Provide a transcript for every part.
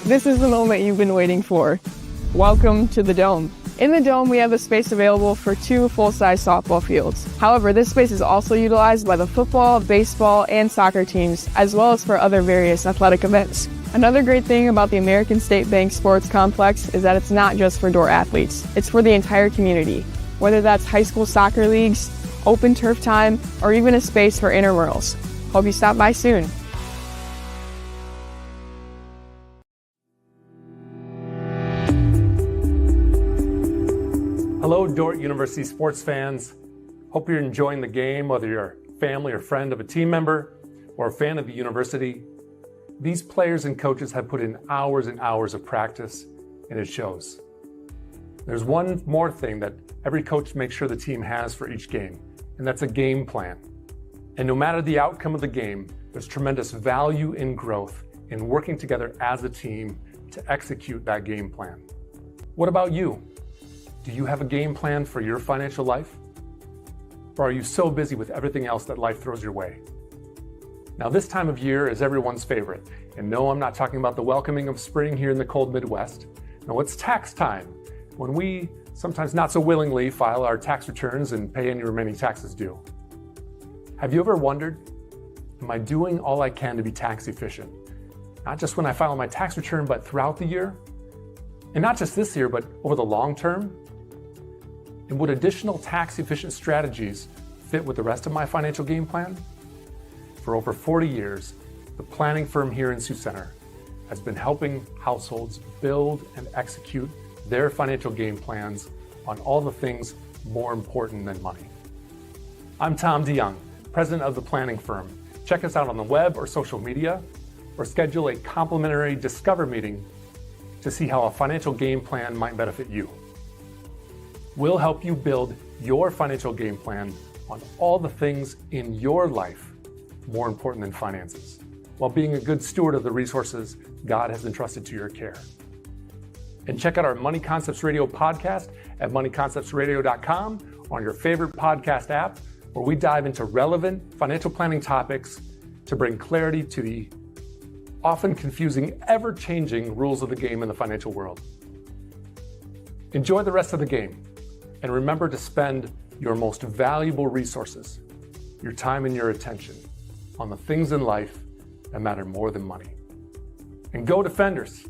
This is the moment you've been waiting for. Welcome to the Dome. In the Dome, we have a space available for 2 full-size softball fields. However, this space is also utilized by the football, baseball, and soccer teams, as well as for other various athletic events. Another great thing about the American State Bank Sports Complex is that it's not just for Dordt athletes. It's for the entire community, whether that's high school soccer leagues, open turf time, or even a space for intramurals. Hope you stop by soon. Hello, Dordt University sports fans. Hope you're enjoying the game, whether you're a family or friend of a team member or a fan of the university. These players and coaches have put in hours and hours of practice, and it shows. There's one more thing that every coach makes sure the team has for each game, and that's a game plan. And no matter the outcome of the game, there's tremendous value in growth in working together as a team to execute that game plan. What about you? Do you have a game plan for your financial life? Or are you so busy with everything else that life throws your way? Now, this time of year is everyone's favorite. And no, I'm not talking about the welcoming of spring here in the cold Midwest. No, it's tax time, when we, sometimes not so willingly, file our tax returns and pay any remaining taxes due. Have you ever wondered, am I doing all I can to be tax efficient? Not just when I file my tax return, but throughout the year? And not just this year, but over the long term? And would additional tax efficient strategies fit with the rest of my financial game plan? For over 40 years, the planning firm here in Sioux Center has been helping households build and execute their financial game plans on all the things more important than money. I'm Tom DeYoung, president of the planning firm. Check us out on the web or social media, or schedule a complimentary Discover meeting to see how a financial game plan might benefit you. We'll help you build your financial game plan on all the things in your life more important than finances, while being a good steward of the resources God has entrusted to your care. And check out our Money Concepts Radio podcast at moneyconceptsradio.com, on your favorite podcast app, where we dive into relevant financial planning topics to bring clarity to the often confusing, ever-changing rules of the game in the financial world. Enjoy the rest of the game, and remember to spend your most valuable resources, your time and your attention, on the things in life that matter more than money. And go Defenders!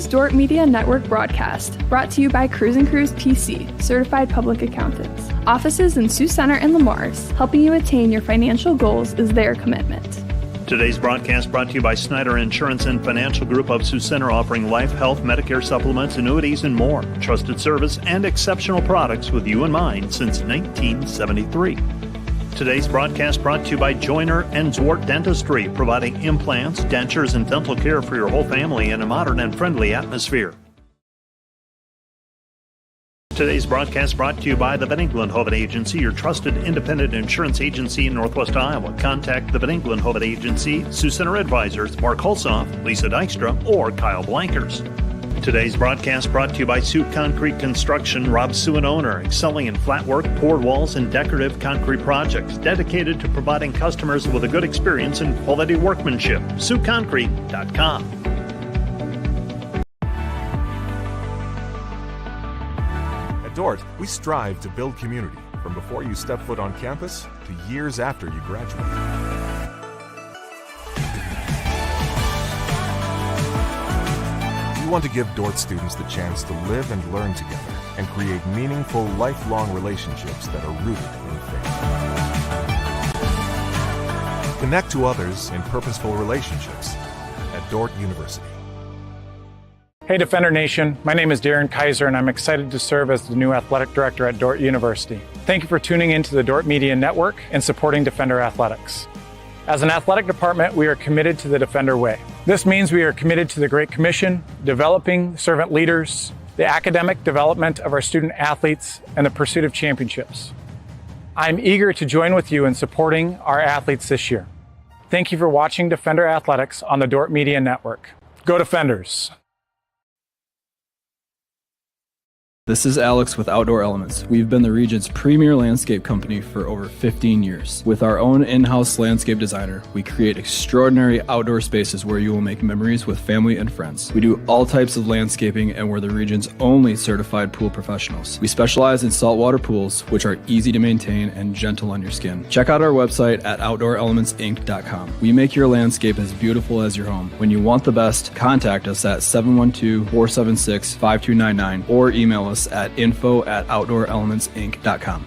Dordt Media Network broadcast, brought to you by Cruise & Cruise PC, certified public accountants. Offices in Sioux Center and Lamars, helping you attain your financial goals is their commitment. Today's broadcast brought to you by Snyder Insurance and Financial Group of Sioux Center, offering life, health, Medicare supplements, annuities, and more. Trusted service and exceptional products with you in mind since 1973. Today's broadcast brought to you by Joyner and Dordt Dentistry, providing implants, dentures, and dental care for your whole family in a modern and friendly atmosphere. Today's broadcast brought to you by the Van Engelen Agency, your trusted independent insurance agency in Northwest Iowa. Contact the Van Engelen Agency, Sioux Center Advisors, Mark Hulsoff, Lisa Dykstra, or Kyle Blankers. Today's broadcast brought to you by Sioux Concrete Construction, Rob Sioux and owner, excelling in flat work, poured walls, and decorative concrete projects, dedicated to providing customers with a good experience and quality workmanship. SiouxConcrete.com. At Dordt, we strive to build community from before you step foot on campus to years after you graduate. We want to give Dordt students the chance to live and learn together and create meaningful, lifelong relationships that are rooted in faith. Connect to others in purposeful relationships at Dordt University. Hey Defender Nation, my name is Darren Kaiser and I'm excited to serve as the new athletic director at Dordt University. Thank you for tuning in to the Dordt Media Network and supporting Defender Athletics. As an athletic department, we are committed to the Defender way. This means we are committed to the Great Commission, developing servant leaders, the academic development of our student athletes, and the pursuit of championships. I'm eager to join with you in supporting our athletes this year. Thank you for watching Defender Athletics on the Dordt Media Network. Go Defenders! This is Alex with Outdoor Elements. We've been the region's premier landscape company for over 15 years. With our own in-house landscape designer, we create extraordinary outdoor spaces where you will make memories with family and friends. We do all types of landscaping and we're the region's only certified pool professionals. We specialize in saltwater pools, which are easy to maintain and gentle on your skin. Check out our website at OutdoorElementsInc.com. We make your landscape as beautiful as your home. When you want the best, contact us at 712-476-5299 or email us at info@OutdoorElementsInc.com.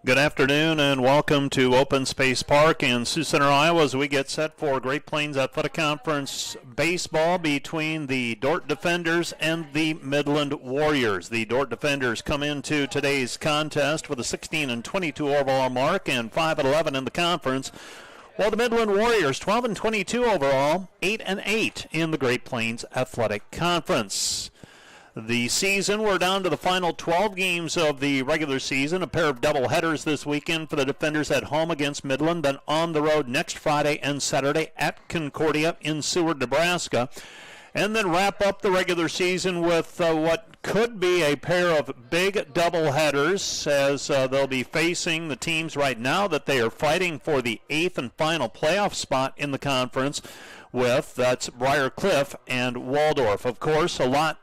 Good afternoon and welcome to Open Space Park in Sioux Center, Iowa, as we get set for Great Plains Athletic Conference baseball between the Dordt Defenders and the Midland Warriors. The Dordt Defenders come into today's contest with a 16-22 overall mark and 5-11 in the conference, while the Midland Warriors, 12-22 overall, 8-8 in the Great Plains Athletic Conference. The season, we're down to the final 12 games of the regular season. A pair of doubleheaders this weekend for the Defenders at home against Midland, then on the road next Friday and Saturday at Concordia in Seward, Nebraska. And then wrap up the regular season with what could be a pair of big doubleheaders, as they'll be facing the teams right now that they are fighting for the 8th and final playoff spot in the conference with. That's Briar Cliff and Waldorf. Of course, a lot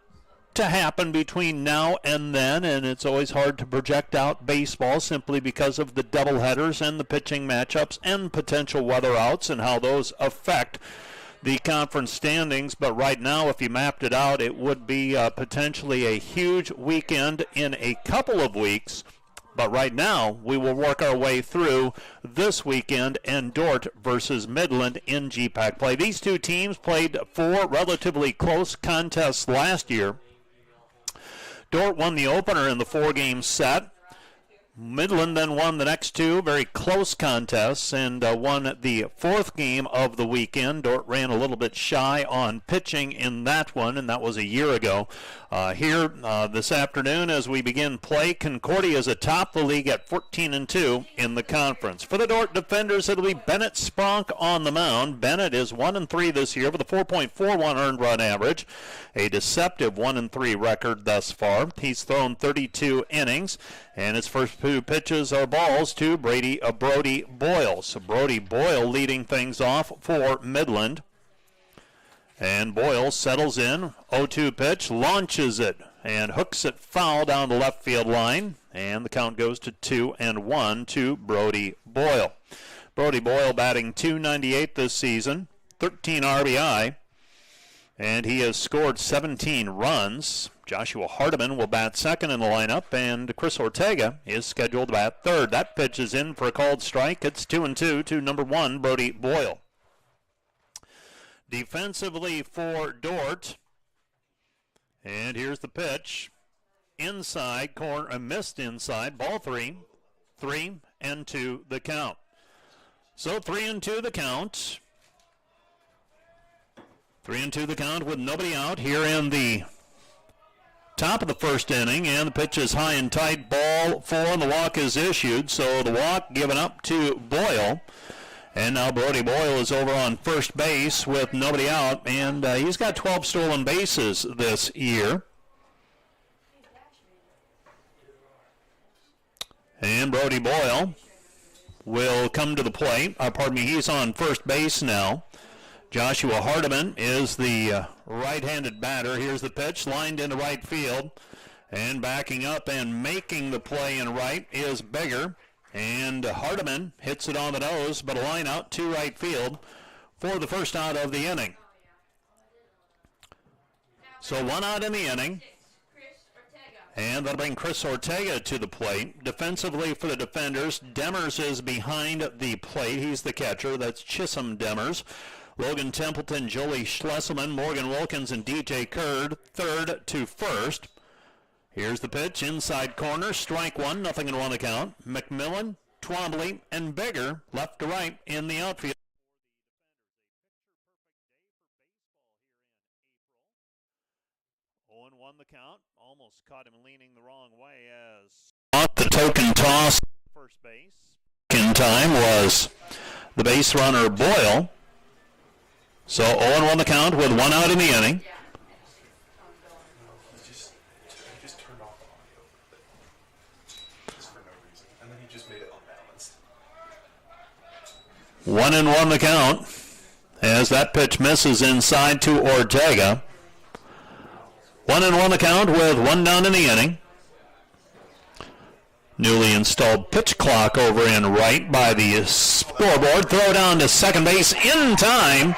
to happen between now and then, and it's always hard to project out baseball simply because of the doubleheaders and the pitching matchups and potential weather outs and how those affect the conference standings. But right now, if you mapped it out, it would be potentially a huge weekend in a couple of weeks. But right now, we will work our way through this weekend and Dordt versus Midland in GPAC play. These two teams played 4 relatively close contests last year. Dordt won the opener in the 4-game set. Midland then won the next 2 very close contests and won the 4th game of the weekend. Dordt ran a little bit shy on pitching in that one, and that was a year ago. Here this afternoon as we begin play, Concordia is atop the league at 14-2 in the conference. For the Dordt Defenders, it'll be Bennett Spronk on the mound. Bennett is 1-3 this year with a 4.41 earned run average, a deceptive 1-3 record thus far. He's thrown 32 innings, and his first 2 pitches are balls to Brody Boyle. So Brody Boyle leading things off for Midland. And Boyle settles in, 0-2 pitch, launches it, and hooks it foul down the left field line. And the count goes to 2-1 to Brody Boyle. Brody Boyle batting .298 this season, 13 RBI, and he has scored 17 runs. Joshua Hardiman will bat second in the lineup, and Chris Ortega is scheduled to bat third. That pitch is in for a called strike. It's 2-2 to number 1, Brody Boyle. Defensively for Dordt, and here's the pitch. Inside, corner, missed inside, ball 3, 3-2 the count. So 3-2 the count. 3-2 the count with nobody out here in the top of the first inning, and the pitch is high and tight, ball 4, and the walk is issued. So the walk given up to Boyle. And now Brody Boyle is over on first base with nobody out, and he's got 12 stolen bases this year. And Brody Boyle will come to the plate. He's on first base now. Joshua Hardiman is the right-handed batter. Here's the pitch, lined into right field. And backing up and making the play in right is Bigger. And Hardiman hits it on the nose, but a line out to right field for the first out of the inning. So 1 out in the inning. And that'll bring Chris Ortega to the plate. Defensively for the Defenders, Demers is behind the plate. He's the catcher. That's Chisholm Demers. Logan Templeton, Joey Schlesselman, Morgan Wilkins, and DJ Kurd, third to first. Here's the pitch, inside corner, strike 1, nothing in 1 account. McMillan, Twombly, and Bigger, left to right in the outfield. 0-1 the count, almost caught him leaning the wrong way as off the token toss. First base. In time was the base runner Boyle. So 0-1 the count with 1 out in the inning. He just turned off the audio just for no reason, and then he just made it unbalanced. 1-1 the count as that pitch misses inside to Ortega. 1-1 the count with 1 down in the inning. Newly installed pitch clock over in right by the scoreboard. Throw down to second base in time.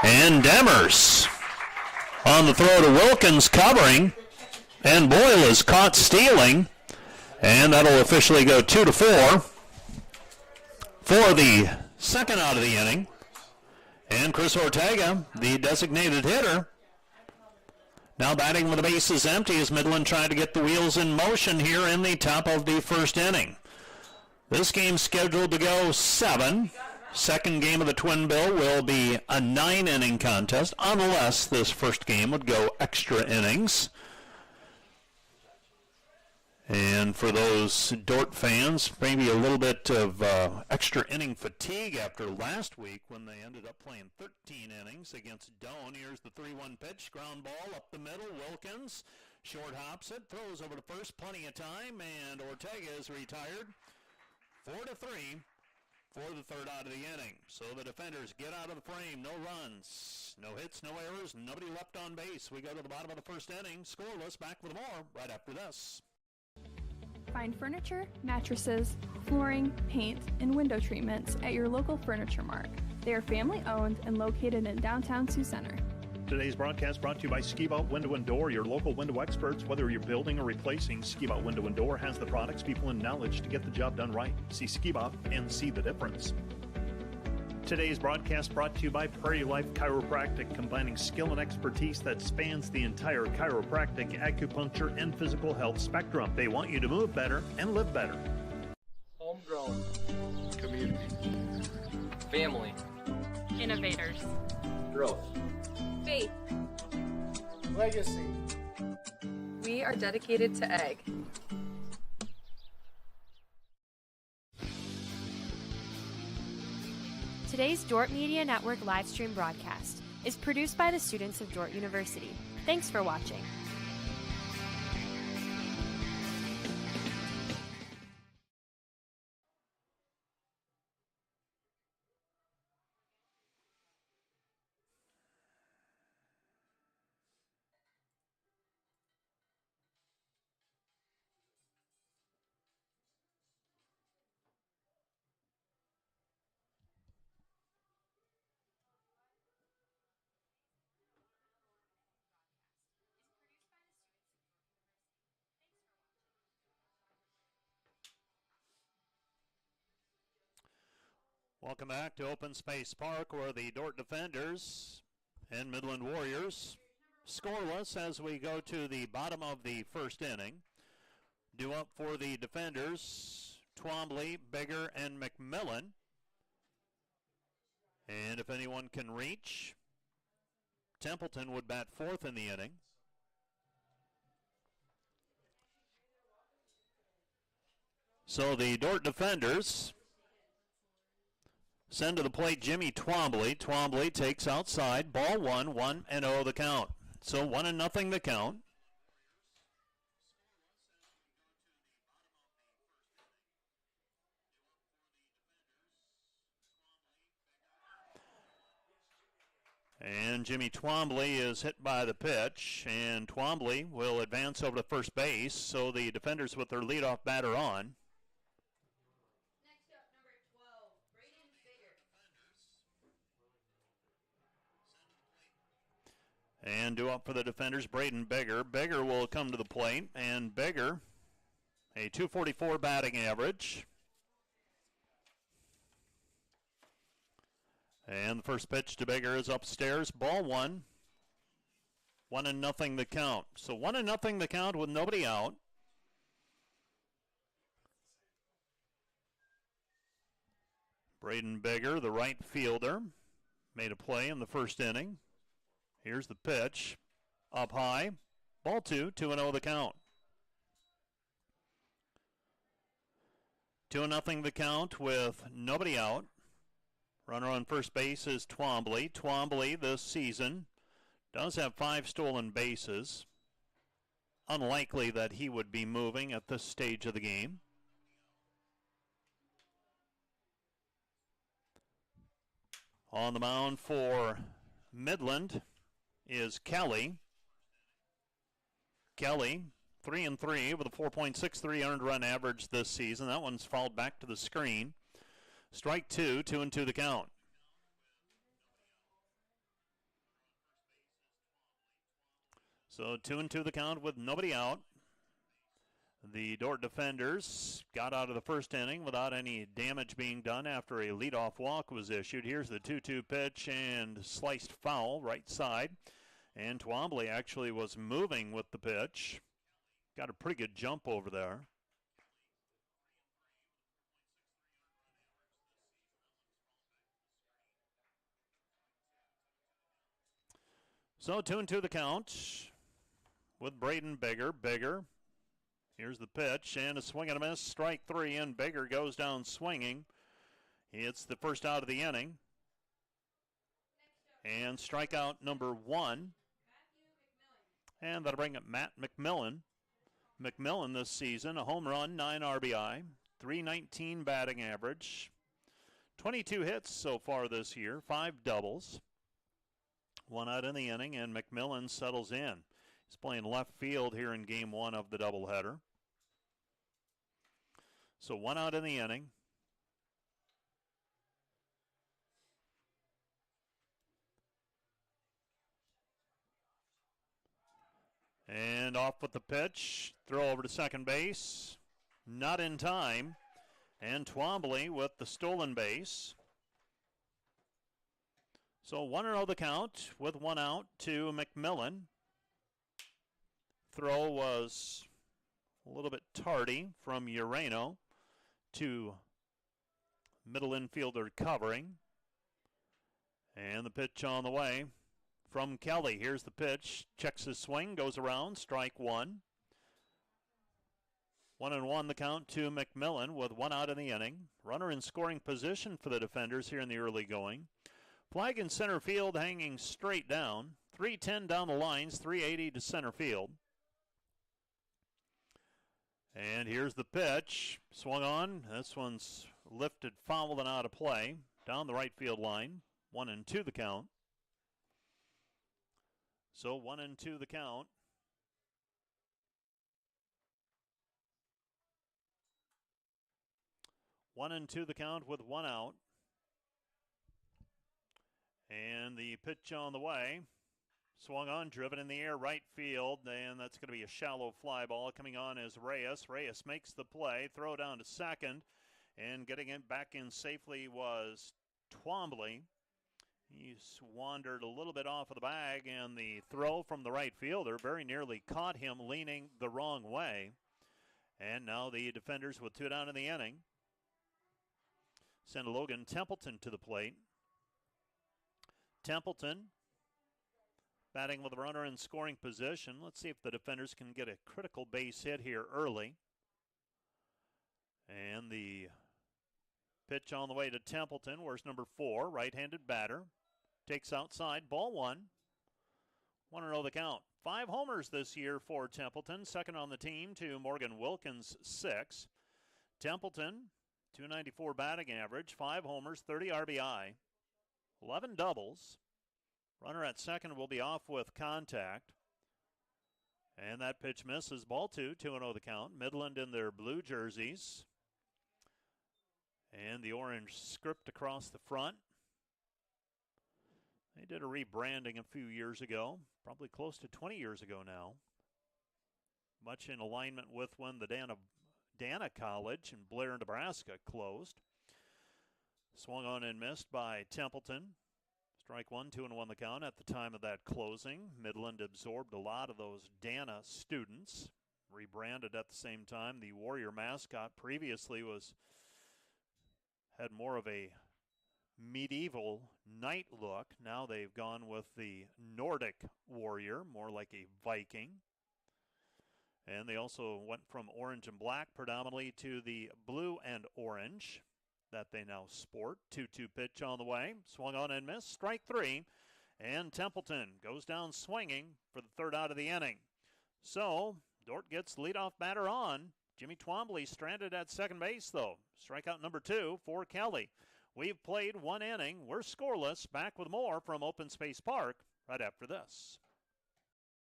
And Demers on the throw to Wilkins covering. And Boyle is caught stealing. And that'll officially go 2-4 for the second out of the inning. And Chris Ortega, the designated hitter, now batting with the bases empty as Midland trying to get the wheels in motion here in the top of the first inning. This game's scheduled to go 7. Second game of the Twin Bill will be a 9-inning contest unless this first game would go extra innings. And for those Dordt fans, maybe a little bit of extra inning fatigue after last week when they ended up playing 13 innings against Doane. Here's the 3-1 pitch, ground ball up the middle. Wilkins short hops it, throws over to first, plenty of time, and Ortega is retired. 4-3 for the third out of the inning. So the defenders get out of the frame. No runs, no hits, no errors, nobody left on base. We go to the bottom of the first inning, scoreless. Back with more right after this. Find furniture, mattresses, flooring, paint, and window treatments at your local Furniture Mart. They are family-owned and located in downtown Sioux Center. Today's broadcast brought to you by Ski Vault Window and Door, your local window experts. Whether you're building or replacing, Ski Vault Window and Door has the products, people, and knowledge to get the job done right. See Ski Vault and see the difference. Today's broadcast brought to you by Prairie Life Chiropractic, combining skill and expertise that spans the entire chiropractic, acupuncture, and physical health spectrum. They want you to move better and live better. Homegrown. Community. Family. Innovators. Growth. Faith. Legacy. We are dedicated to egg. Today's Dordt Media Network livestream broadcast is produced by the students of Dordt University. Thanks for watching. Welcome back to Open Space Park, where the Dordt Defenders and Midland Warriors scoreless as we go to the bottom of the first inning. Due up for the Defenders, Twombly, Bigger, and McMillan. And if anyone can reach, Templeton would bat fourth in the inning. So the Dordt Defenders send to the plate Jimmy Twombly. Twombly takes outside. Ball 1-1-0 the count. So 1-0 the count. And Jimmy Twombly is hit by the pitch, and Twombly will advance over to first base. So the Defenders with their leadoff batter on. And due up for the Defenders, Braden Bigger. Bigger will come to the plate, and Bigger, a .244 batting average. And the first pitch to Bigger is upstairs. Ball 1. 1-0 the count. So 1-0 the count with nobody out. Braden Bigger, the right fielder, made a play in the first inning. Here's the pitch. Up high. Ball 2, 2-0 the count. 2-0 the count with nobody out. Runner on first base is Twombly. Twombly this season does have 5 stolen bases. Unlikely that he would be moving at this stage of the game. On the mound for Midland is Kelly. Kelly, 3-3 with a 4.63 earned run average this season. That one's fouled back to the screen. Strike 2, 2-2 the count. So 2-2 the count with nobody out. The Dordt defenders got out of the first inning without any damage being done after a leadoff walk was issued. Here's the 2-2 pitch and sliced foul right side. And Twombly actually was moving with the pitch. Got a pretty good jump over there. So 2-2 the count with Braden Bigger. Bigger. Here's the pitch, and a swing and a miss, strike 3, and Bigger goes down swinging. It's the first out of the inning. And strikeout number 1. And that'll bring up Matt McMillan. McMillan this season, a home run, 9 RBI, 319 batting average, 22 hits so far this year, 5 doubles. 1 out in the inning, and McMillan settles in. He's playing left field here in Game 1 of the doubleheader. So 1 out in the inning. And off with the pitch. Throw over to second base. Not in time. And Twombly with the stolen base. So 1-0 the count with 1 out to McMillan. Throw was a little bit tardy from Urano to middle infielder covering. And the pitch on the way from Kelly. Here's the pitch. Checks his swing, goes around, strike 1. 1-1 the count to McMillan with 1 out in the inning. Runner in scoring position for the defenders here in the early going. Flag in center field hanging straight down. 310 down the lines, 380 to center field. And here's the pitch. Swung on. This one's lifted, fouled, and out of play. Down the right field line. 1-2 the count. So 1-2 the count. One and two the count with 1 out. And the pitch on the way. Swung on, driven in the air, right field, and that's going to be a shallow fly ball. Coming on is Reyes. Reyes makes the play, throw down to second, and getting it back in safely was Twombly. He's wandered a little bit off of the bag, and the throw from the right fielder very nearly caught him leaning the wrong way. And now the defenders with 2 down in the inning send Logan Templeton to the plate. Templeton batting with a runner in scoring position. Let's see if the defenders can get a critical base hit here early. And the pitch on the way to Templeton. Where's number 4? Right-handed batter. Takes outside. Ball 1. 1-0 the count. 5 homers this year for Templeton. Second on the team to Morgan Wilkins' 6. Templeton, 294 batting average. 5 homers, 30 RBI. 11 doubles. Runner at second will be off with contact. And that pitch misses. Ball 2, 2-0 the count. Midland in their blue jerseys. And the orange script across the front. They did a rebranding a few years ago, probably close to 20 years ago now. Much in alignment with when the Dana College in Blair, Nebraska closed. Swung on and missed by Templeton. Strike 1, 2-1 the count. At the time of that closing, Midland absorbed a lot of those Dana students. Rebranded at the same time. The Warrior mascot previously had more of a medieval knight look. Now they've gone with the Nordic warrior, more like a Viking. And they also went from orange and black predominantly to the blue and orange that they now sport. 2-2 pitch on the way. Swung on and missed. Strike three. And Templeton goes down swinging for the third out of the inning. So Dordt gets leadoff batter on. Jimmy Twombly stranded at second base, though. Strikeout number 2 for Kelly. We've played one inning. We're scoreless. Back with more from Open Space Park right after this.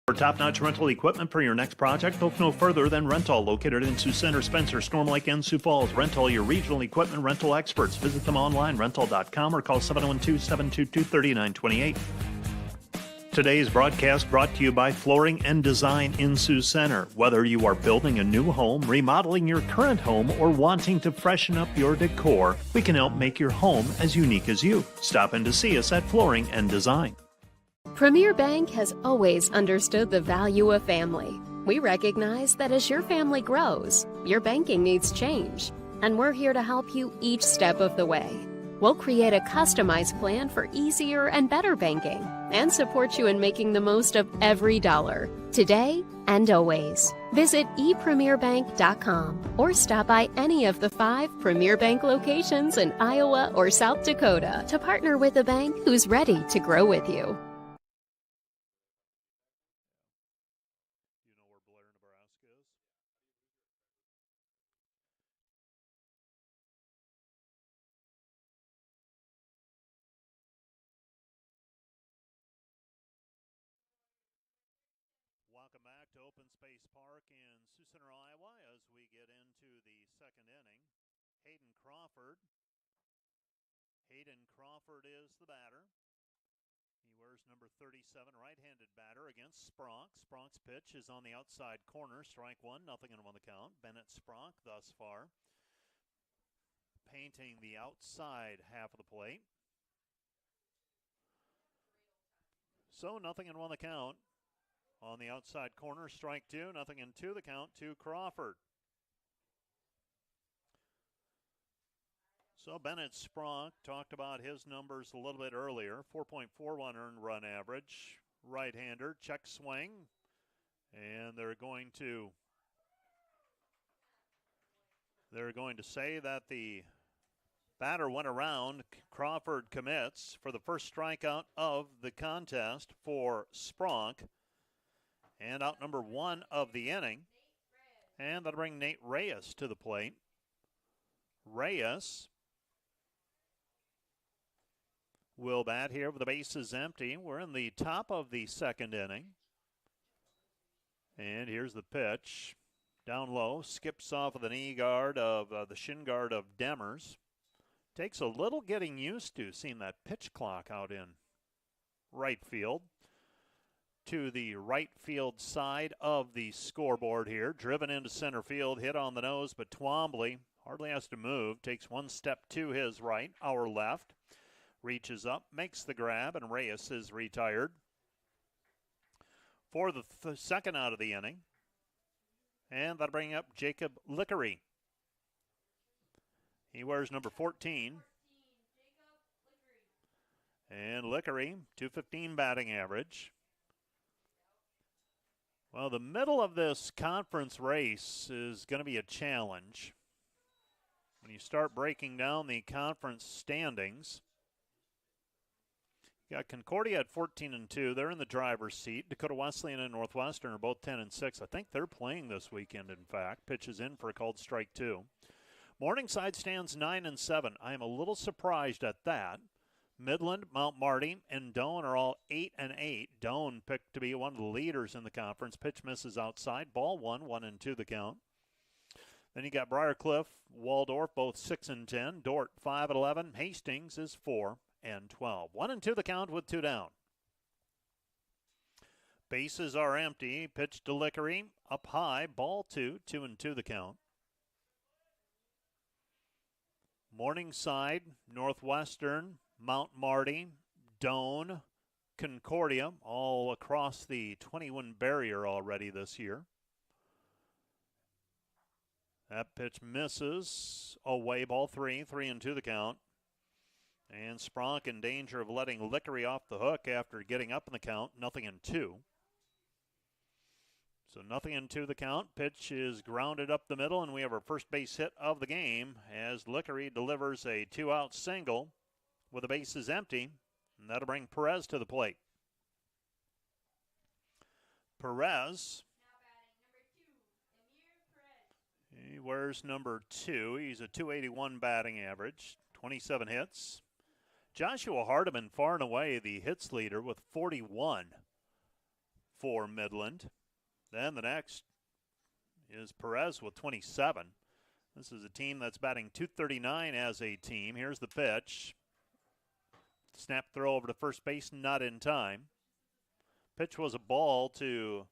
For top-notch rental equipment for your next project, look no further than Rental, located in Sioux Center, Spencer, Storm Lake, and Sioux Falls. Rental, your regional equipment rental experts. Visit them online, rental.com, or call 712-722-3928. Today's broadcast brought to you by Flooring and Design in Sioux Center. Whether you are building a new home, remodeling your current home, or wanting to freshen up your decor, we can help make your home as unique as you. Stop in to see us at Flooring and Design. Premier Bank has always understood the value of family. We recognize that as your family grows, your banking needs change, and we're here to help you each step of the way. We'll create a customized plan for easier and better banking and support you in making the most of every dollar, today and always. Visit epremierbank.com or stop by any of the 5 Premier Bank locations in Iowa or South Dakota to partner with a bank who's ready to grow with you. Welcome back to Open Space Park in Sioux Center, Iowa, as we get into the second inning. Hayden Crawford is the batter. He wears number 37, right-handed batter against Spronk. Spronk's pitch is on the outside corner. Strike one, 0-1 the count. Bennett Spronk thus far painting the outside half of the plate. So 0-1 the count. On the outside corner, strike two, 0-2 the count to Crawford. So Bennett Spronk talked about his numbers a little bit earlier. 4.41 earned run average. Right-hander, check swing. And they're going to say that the batter went around. Crawford commits for the first strikeout of the contest for Spronk. And out number 1 of the inning. And that'll bring Nate Reyes to the plate. Reyes will bat here with the bases empty. We're in the top of the second inning. And here's the pitch. Down low, skips off of the knee guard of the shin guard of Demers. Takes a little getting used to seeing that pitch clock out in right field. To the right field side of the scoreboard here. Driven into center field, hit on the nose, but Twombly hardly has to move. Takes one step to his right, our left. Reaches up, makes the grab, and Reyes is retired. For the second out of the inning. And that'll bring up Jacob Lickery. He wears number 14. And Lickery, .215 batting average. Well, the middle of this conference race is going to be a challenge. When you start breaking down the conference standings, you got Concordia at 14-2. They're in the driver's seat. Dakota Wesleyan and Northwestern are both 10-6. I think they're playing this weekend, in fact. Pitches in for a called strike 2. Morningside stands 9-7. I am a little surprised at that. Midland, Mount Marty, and Doane are all 8-8. Doane picked to be one of the leaders in the conference. Pitch misses outside. Ball 1-2 the count. Then you got Briarcliff, Waldorf, both 6-10. Dordt 5-11. Hastings is 4-12. 1-2 the count with 2 down. Bases are empty. Pitch to Lickery. Up high. Ball 2-2 the count. Morningside, Northwestern, Mount Marty, Doane, Concordia, all across the 21 barrier already this year. That pitch misses. Away, ball 3-2 the count. And Spronk in danger of letting Lickery off the hook after getting up in the count, 0-2. So 0-2 the count. Pitch is grounded up the middle, and we have our first base hit of the game as Lickery delivers a 2-out single with the bases empty, and that'll bring Perez to the plate. Perez. He wears number 2. He's a .281 batting average, 27 hits. Joshua Hardiman far and away the hits leader with 41 for Midland. Then the next is Perez with 27. This is a team that's batting .239 as a team. Here's the pitch. Snap throw over to first base, not in time. Pitch was a ball to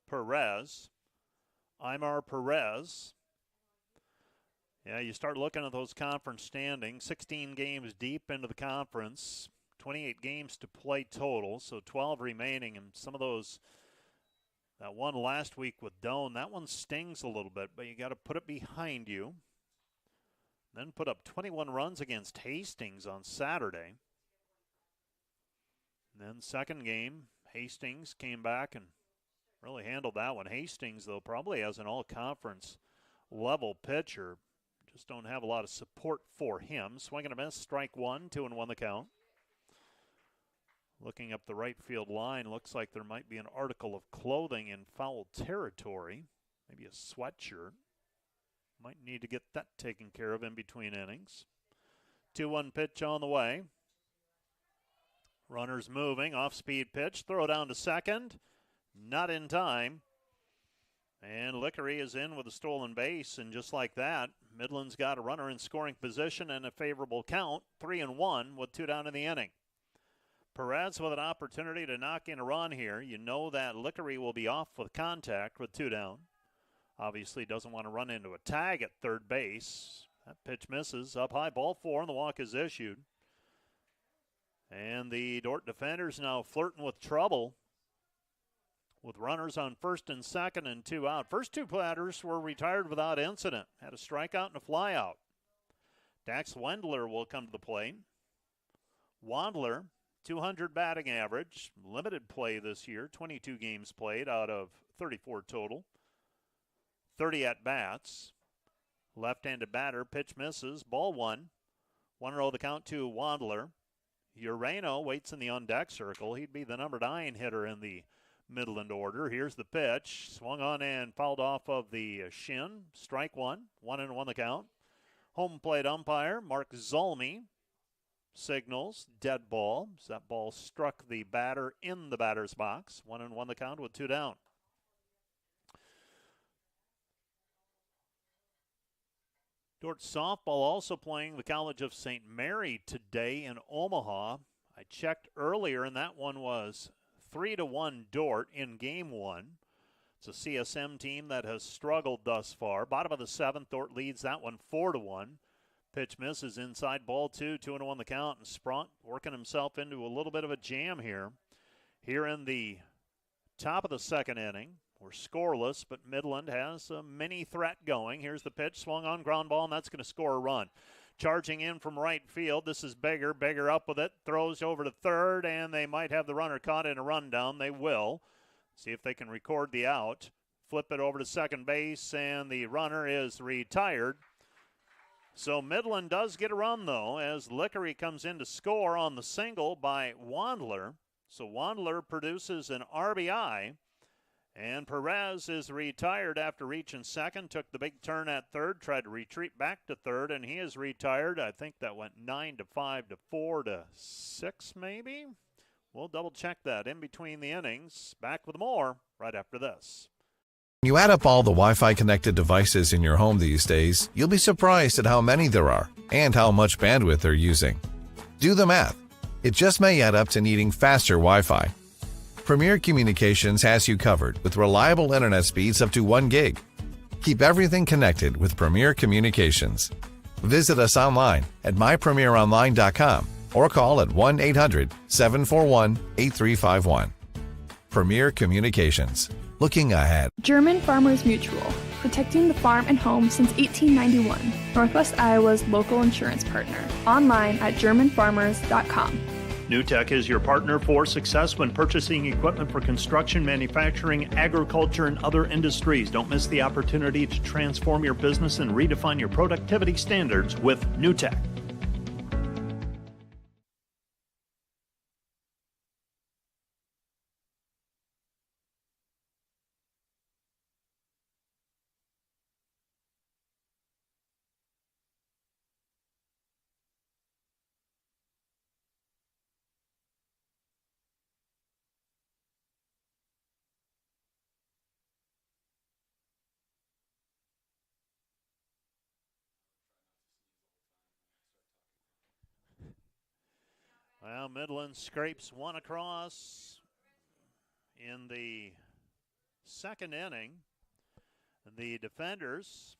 Perez. Aymar Perez. Yeah, you start looking at those conference standings. 16 games deep into the conference. 28 games to play total, so 12 remaining. And some of those, that one last week with Doane, that one stings a little bit, but you got to put it behind you. Then put up 21 runs against Hastings on Saturday. And then second game, Hastings came back and really handled that one. Hastings, though, probably has an all-conference level pitcher. Just don't have a lot of support for him. Swing and a miss, strike one, 2-1 the count. Looking up the right field line, looks like there might be an article of clothing in foul territory. Maybe a sweatshirt. Might need to get that taken care of in between innings. 2-1 pitch on the way. Runners moving, off-speed pitch, throw down to second. Not in time. And Lickery is in with a stolen base, and just like that, Midland's got a runner in scoring position and a favorable count, 3-1 with 2 down in the inning. Perez with an opportunity to knock in a run here. You know that Lickery will be off with contact with 2 down. Obviously doesn't want to run into a tag at third base. That pitch misses. Up high, ball 4, and the walk is issued. And the Dordt defenders now flirting with trouble with runners on first and second and 2 out. First 2 batters were retired without incident. Had a strikeout and a flyout. Dax Wendler will come to the plate. Wandler, 200 batting average, limited play this year, 22 games played out of 34 total. 30 at-bats. Left-handed batter, pitch misses, ball 1. 1-0 the count to Wandler. Urano waits in the on-deck circle. He'd be the number 9 hitter in the Midland order. Here's the pitch. Swung on and fouled off of the shin. Strike 1. 1-1 the count. Home plate umpire Mark Zolmy signals dead ball. So that ball struck the batter in the batter's box. 1-1 the count with 2 down. Dordt softball also playing the College of St. Mary today in Omaha. I checked earlier, and that one was 3-1 Dordt in game 1. It's a CSM team that has struggled thus far. Bottom of the 7th, Dordt leads that one 4-1. Pitch misses inside, ball 2, 2-1 the count, and Spront working himself into a little bit of a jam here. Here in the top of the second inning, we're scoreless, but Midland has a mini threat going. Here's the pitch, swung on, ground ball, and that's going to score a run. Charging in from right field, this is Beggar. Beggar up with it, throws over to third, and they might have the runner caught in a rundown. They will. See if they can record the out. Flip it over to second base, and the runner is retired. So Midland does get a run, though, as Lickery comes in to score on the single by Wandler. So Wandler produces an RBI. And Perez is retired after reaching second, took the big turn at third, tried to retreat back to third, and he is retired. I think that went 9-5 to 4-6 maybe. We'll double check that in between the innings. Back with more right after this. When you add up all the Wi-Fi connected devices in your home these days, you'll be surprised at how many there are and how much bandwidth they're using. Do the math. It just may add up to needing faster Wi-Fi. Premier Communications has you covered with reliable internet speeds up to 1 gig. Keep everything connected with Premier Communications. Visit us online at mypremieronline.com or call at 1-800-741-8351. Premier Communications. Looking ahead. German Farmers Mutual, protecting the farm and home since 1891. Northwest Iowa's local insurance partner. Online at germanfarmers.com. NewTek is your partner for success when purchasing equipment for construction, manufacturing, agriculture, and other industries. Don't miss the opportunity to transform your business and redefine your productivity standards with NewTek. Well, Midland scrapes one across in the second inning. The defenders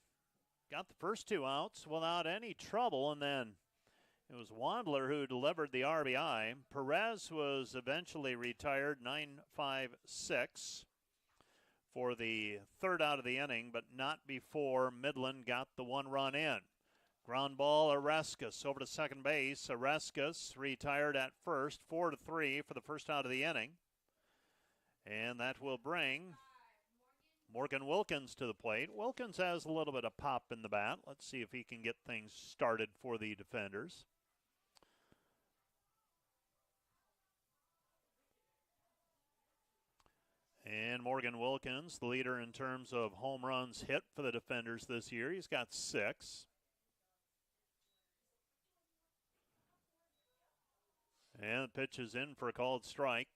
got the first two outs without any trouble, and then it was Wandler who delivered the RBI. Perez was eventually retired 9-5-6 for the third out of the inning, but not before Midland got the one run in. Ground ball, Oreskes over to second base. Oreskes retired at first, 4-3 for the first out of the inning. And that will bring Morgan Wilkins to the plate. Wilkins has a little bit of pop in the bat. Let's see if he can get things started for the defenders. And Morgan Wilkins, the leader in terms of home runs hit for the defenders this year. He's got 6. And the pitch is in for a called strike.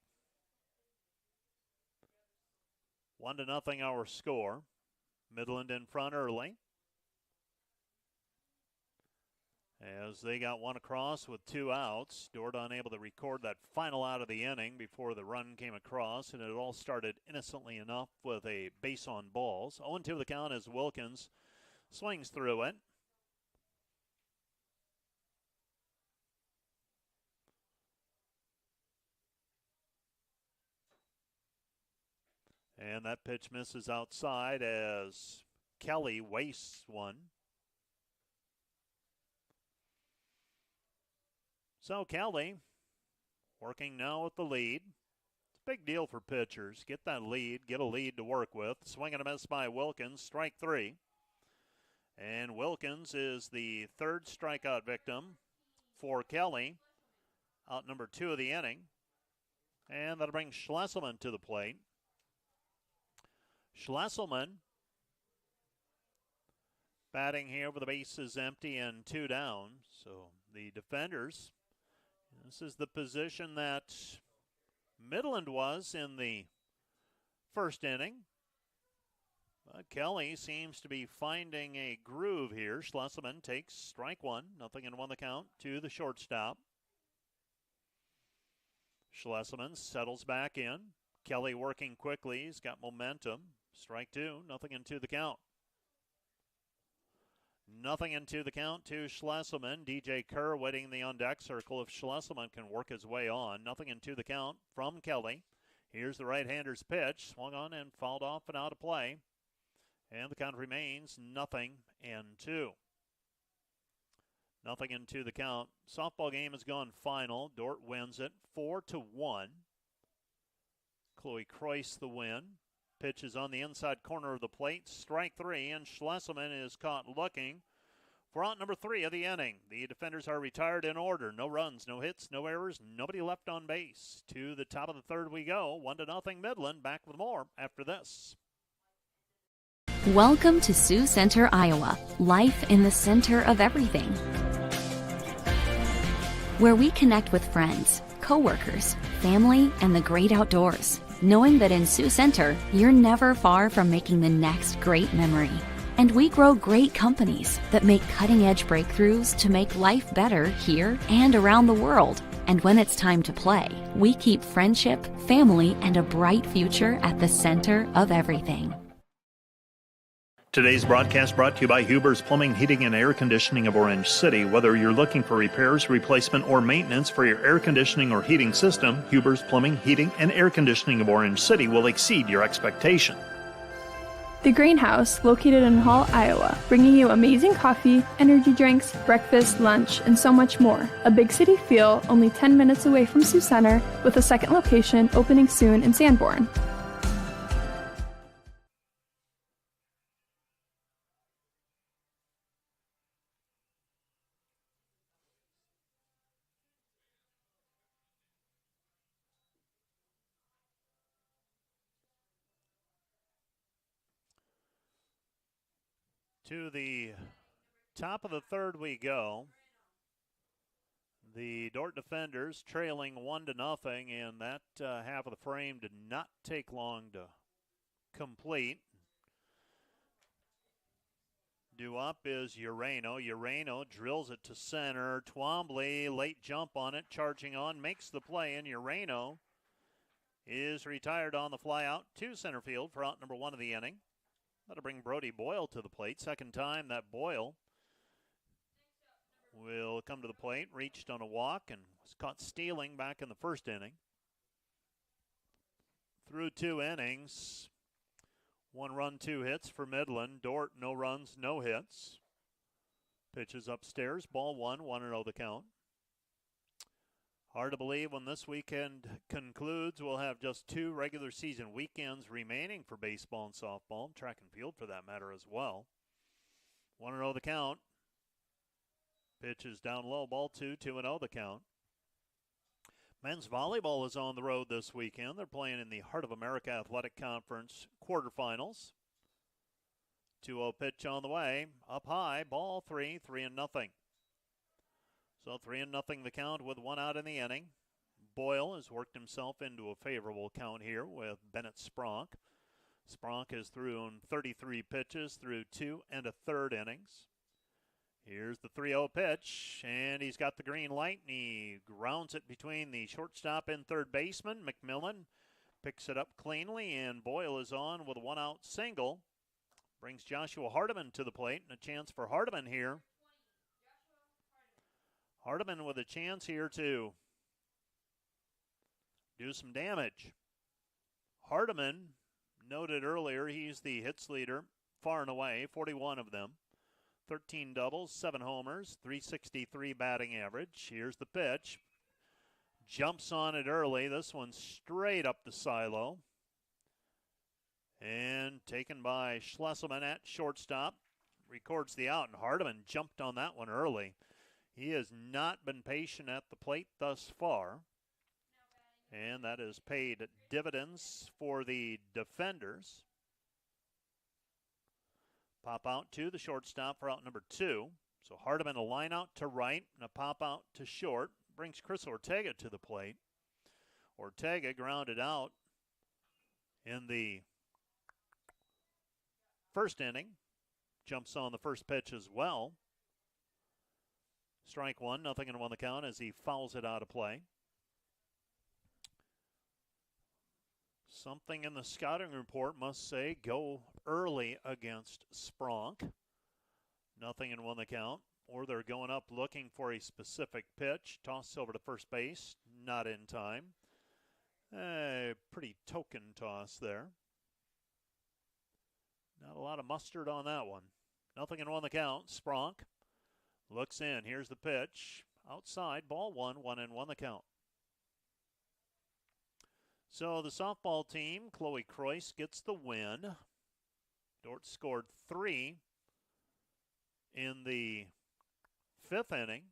1-0 our score. Midland in front early, as they got one across with 2 outs. Dordt unable to record that final out of the inning before the run came across, and it all started innocently enough with a base on balls. 0-2 the count as Wilkins swings through it. And that pitch misses outside as Kelly wastes one. So Kelly working now with the lead. It's a big deal for pitchers. Get that lead, get a lead to work with. Swing and a miss by Wilkins, strike 3. And Wilkins is the third strikeout victim for Kelly, out number 2 of the inning. And that'll bring Schlesselman to the plate. Schlesselman batting here with the bases empty and 2 down. So the defenders, this is the position that Midland was in the first inning. Kelly seems to be finding a groove here. Schlesselman takes strike 1, 0-1 the count to the shortstop. Schlesselman settles back in. Kelly working quickly. He's got momentum. Strike 2, 0-2 the count. 0-2 the count to Schlesselman. DJ Kerr waiting in the on-deck circle if Schlesselman can work his way on. 0-2 the count from Kelly. Here's the right-hander's pitch. Swung on and fouled off and out of play. And the count remains 0-2. 0-2 the count. Softball game has gone final. Dordt wins it 4-1. Chloe Croyce the win. Pitch is on the inside corner of the plate. Strike 3, and Schlesselman is caught looking for out number 3 of the inning. The defenders are retired in order. No runs, no hits, no errors, nobody left on base. To the top of the third we go. 1-0 Midland. Back with more after this. Welcome to Sioux Center, Iowa. Life in the center of everything. Where we connect with friends, coworkers, family, and the great outdoors. Knowing that in Sioux Center, you're never far from making the next great memory. And we grow great companies that make cutting-edge breakthroughs to make life better here and around the world. And when it's time to play, we keep friendship, family, and a bright future at the center of everything. Today's broadcast brought to you by Huber's Plumbing, Heating, and Air Conditioning of Orange City. Whether you're looking for repairs, replacement, or maintenance for your air conditioning or heating system, Huber's Plumbing, Heating, and Air Conditioning of Orange City will exceed your expectation. The Greenhouse, located in Hall, Iowa, bringing you amazing coffee, energy drinks, breakfast, lunch, and so much more. A big city feel, only 10 minutes away from Sioux Center, with a second location opening soon in Sanborn. To the top of the third we go. The Dordt defenders trailing 1-0, and that half of the frame did not take long to complete. Due up is Urano. Urano drills it to center. Twombly, late jump on it, charging on, makes the play, and Urano is retired on the fly out to center field for out number 1 of the inning. That'll bring Brody Boyle to the plate. Second time that Boyle will come to the plate. Reached on a walk and was caught stealing back in the first inning. Through 2 innings, 1 run, 2 hits for Midland. Dordt, no runs, no hits. Pitches upstairs, ball 1, 1-0 the count. Hard to believe when this weekend concludes, we'll have just 2 regular season weekends remaining for baseball and softball, track and field for that matter as well. 1-0 the count. Pitch is down low, ball 2, 2-0 the count. Men's volleyball is on the road this weekend. They're playing in the Heart of America Athletic Conference quarterfinals. 2-0 pitch on the way. Up high, ball 3, 3-0. So 3-0 the count with 1 out in the inning. Boyle has worked himself into a favorable count here with Bennett Spronk. Spronk has thrown 33 pitches through 2 1/3 innings. Here's the 3-0 pitch, and he's got the green light, and he grounds it between the shortstop and third baseman. McMillan picks it up cleanly, and Boyle is on with a 1-out single. Brings Joshua Hardiman to the plate, and a chance for Hardiman here. Hardiman with a chance here to do some damage. Hardiman, noted earlier, he's the hits leader far and away, 41 of them. 13 doubles, 7 homers, .363 batting average. Here's the pitch. Jumps on it early. This one's straight up the silo. And taken by Schlesselman at shortstop. Records the out, and Hardiman jumped on that one early. He has not been patient at the plate thus far. And that has paid dividends for the defenders. Pop out to the shortstop for out number 2. So Hardiman a line out to right and a pop out to short. Brings Chris Ortega to the plate. Ortega grounded out in the first inning. Jumps on the first pitch as well. Strike 1, 0-1 the count as he fouls it out of play. Something in the scouting report must say go early against Spronk. 0-1 the count. Or they're going up looking for a specific pitch. Toss over to first base. Not in time. A pretty token toss there. Not a lot of mustard on that one. 0-1 the count. Spronk looks in. Here's the pitch. Outside. Ball 1. 1-1 the count. So the softball team, Chloe Croyce gets the win. Dordt scored 3 in the 5th inning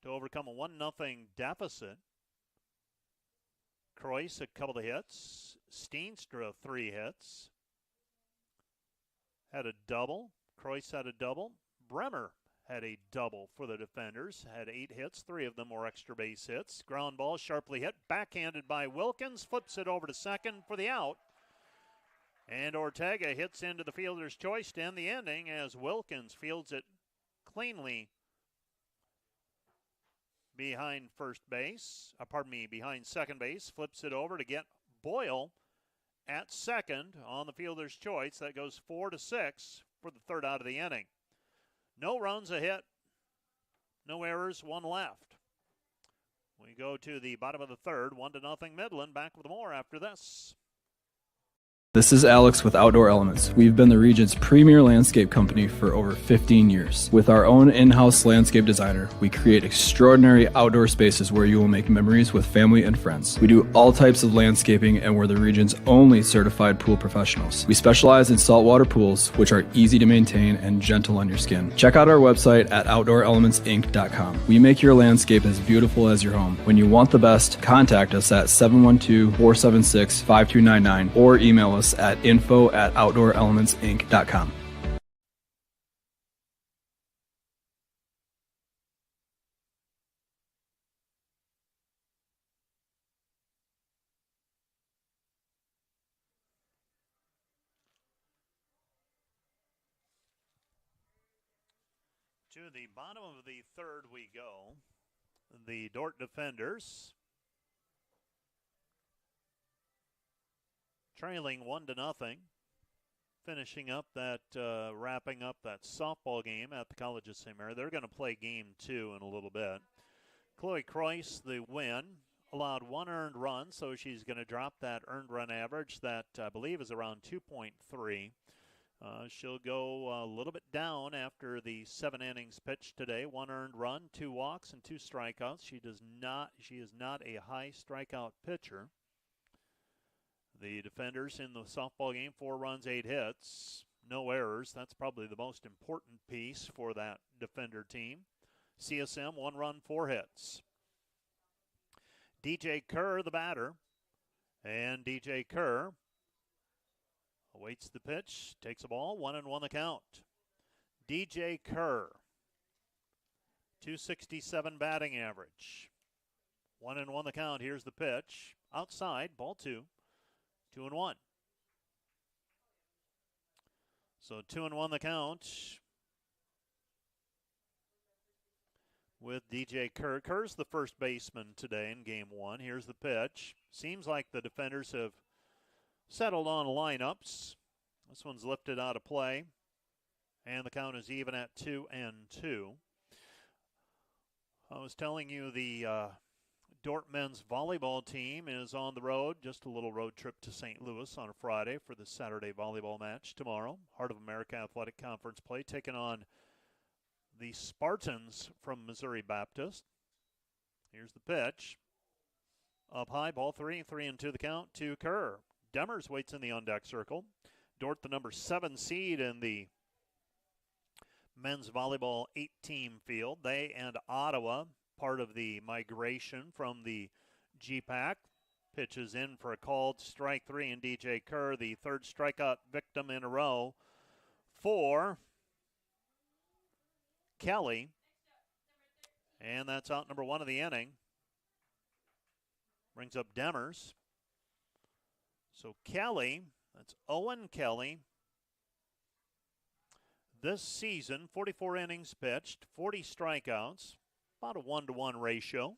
to overcome a 1-0 deficit. Croyce a couple of hits. Steenstra 3 hits. Had a double. Croyce had a double. Bremer had a double for the defenders. Had 8 hits. 3 of them were extra base hits. Ground ball sharply hit. Backhanded by Wilkins. Flips it over to second for the out. And Ortega hits into the fielder's choice to end the inning as Wilkins fields it cleanly behind behind second base. Flips it over to get Boyle at second on the fielder's choice. That goes 4-6 for the third out of the inning. No runs, a hit, no errors, 1 left. We go to the bottom of the third, 1-0 Midland. Back with more after this. This is Alex with Outdoor Elements. We've been the region's premier landscape company for over 15 years. With our own in-house landscape designer, we create extraordinary outdoor spaces where you will make memories with family and friends. We do all types of landscaping and we're the region's only certified pool professionals. We specialize in saltwater pools, which are easy to maintain and gentle on your skin. Check out our website at outdoorelementsinc.com. We make your landscape as beautiful as your home. When you want the best, contact us at 712-476-5299 or email us at info@outdoorelementsinc.com. To the bottom of the third we go. The Dordt defenders trailing 1-0, finishing up that, wrapping up that softball game at the College of St. Mary. They're going to play game 2 in a little bit. Chloe Croyce, the win, allowed 1 earned run, so she's going to drop that earned run average that I believe is around 2.3. She'll go a little bit down after the 7 innings pitched today. 1 earned run, 2 walks, and 2 strikeouts. She is not a high strikeout pitcher. The defenders in the softball game, 4 runs, 8 hits, no errors. That's probably the most important piece for that defender team. CSM, 1 run, 4 hits. DJ Kerr, the batter, and DJ Kerr awaits the pitch, takes a ball, 1-1 the count. DJ Kerr, 267 batting average. 1-1 the count. Here's the pitch. Outside, ball 2. 2-1. So 2-1 the count with DJ Kerr. Kerr's the first baseman today in game 1. Here's the pitch. Seems like the defenders have settled on lineups. This one's lifted out of play, and the count is even at 2-2. I was telling you the Dordt men's volleyball team is on the road, just a little road trip to St. Louis on a Friday for the Saturday volleyball match tomorrow. Heart of America Athletic Conference play, taking on the Spartans from Missouri Baptist. Here's the pitch. Up high, ball 3, 3-2 the count to Kerr. Demers waits in the on-deck circle. Dordt, the number 7 seed in the men's volleyball 8-team field. They and Ottawa, part of the migration from the GPAC, pitches in for a called strike 3, and DJ Kerr, the 3rd strikeout victim in a row for Kelly. And that's out number 1 of the inning. Brings up Demers. So Kelly, that's Owen Kelly. This season, 44 innings pitched, 40 strikeouts, about a 1-to-1 ratio.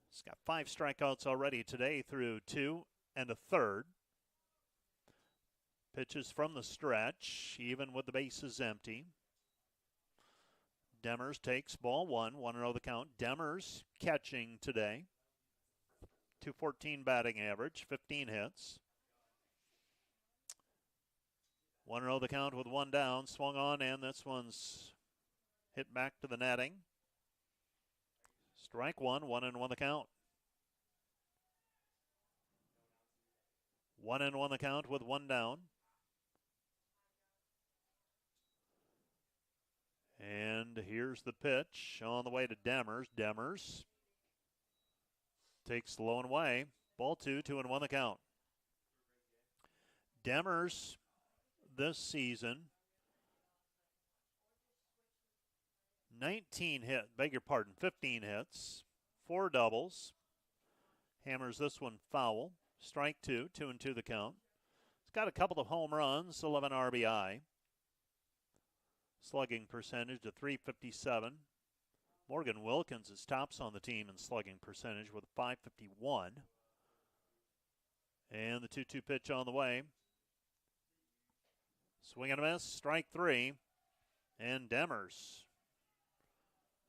He's got 5 strikeouts already today through 2 1/3. Pitches from the stretch, even with the bases empty. Demers takes ball 1, 1-0 the count. Demers catching today. 214 batting average, 15 hits. 1-0 the count with 1 down. Swung on, and this one's hit back to the netting. Strike 1, 1-1 the count. 1-1 the count with 1 down. And here's the pitch on the way to Demers. Demers takes low and away. Ball 2, 2-1 the count. Demers this season, 15 hits, 4 doubles. Hammers this one foul. Strike 2, 2-2 the count. He's got a couple of home runs, 11 RBI. Slugging percentage to .357. Morgan Wilkins is tops on the team in slugging percentage with .551. And the 2-2 pitch on the way. Swing and a miss, strike 3. And Demers,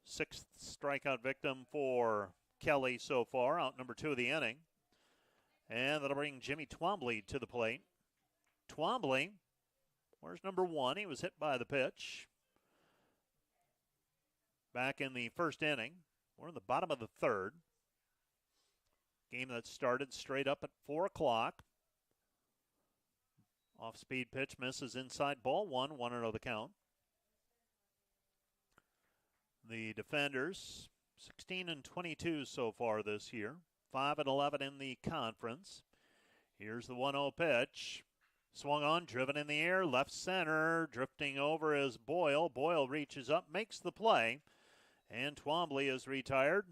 6th strikeout victim for Kelly so far, out number 2 of the inning. And that'll bring Jimmy Twombly to the plate. Twombly, where's number 1? He was hit by the pitch back in the first inning. We're in the bottom of the third. Game that started straight up at 4 o'clock. Off-speed pitch misses inside, ball 1, 1-0 the count. The defenders, 16-22 so far this year, 5-11 in the conference. Here's the 1-0 pitch. Swung on, driven in the air, left center, drifting over is Boyle. Boyle reaches up, makes the play, and Twombly is retired.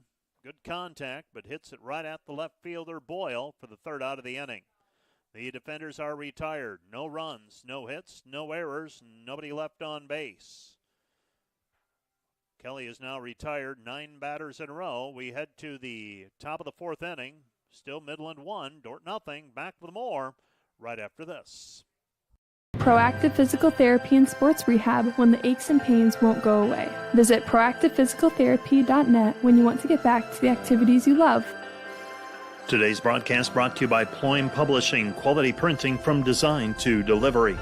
Good contact, but hits it right at the left fielder, Boyle, for the third out of the inning. The defenders are retired. No runs, no hits, no errors, nobody left on base. Kelly is now retired, 9 batters in a row. We head to the top of the 4th inning. Still Midland 1, Dordt nothing. Back with more right after this. Proactive Physical Therapy and Sports Rehab when the aches and pains won't go away. Visit proactivephysicaltherapy.net when you want to get back to the activities you love. Today's broadcast brought to you by Ployne Publishing, quality printing from design to delivery.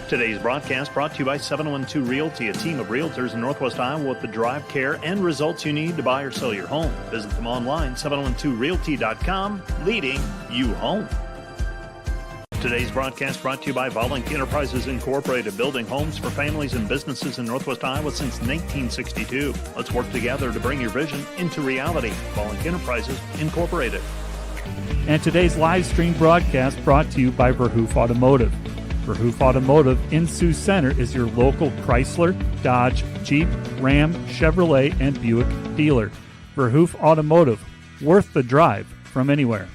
Today's broadcast brought to you by 712 Realty, a team of realtors in Northwest Iowa with the drive, care, and results you need to buy or sell your home. Visit them online, 712realty.com, leading you home. Today's broadcast brought to you by Volink Enterprises Incorporated, building homes for families and businesses in Northwest Iowa since 1962. Let's work together to bring your vision into reality. Volink Enterprises Incorporated. And today's live stream broadcast brought to you by Verhoof Automotive. Verhoof Automotive in Sioux Center is your local Chrysler, Dodge, Jeep, Ram, Chevrolet, and Buick dealer. Verhoof Automotive, worth the drive from anywhere.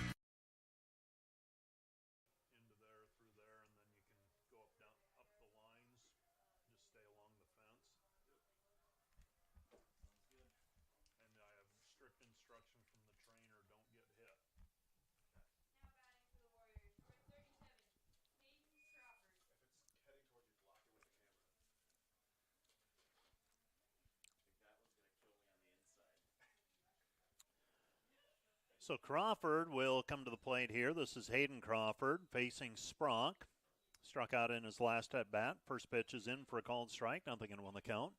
So Crawford will come to the plate here. This is Hayden Crawford facing Spronk. Struck out in his last at-bat. First pitch is in for a called strike. Nothing and 1 the count.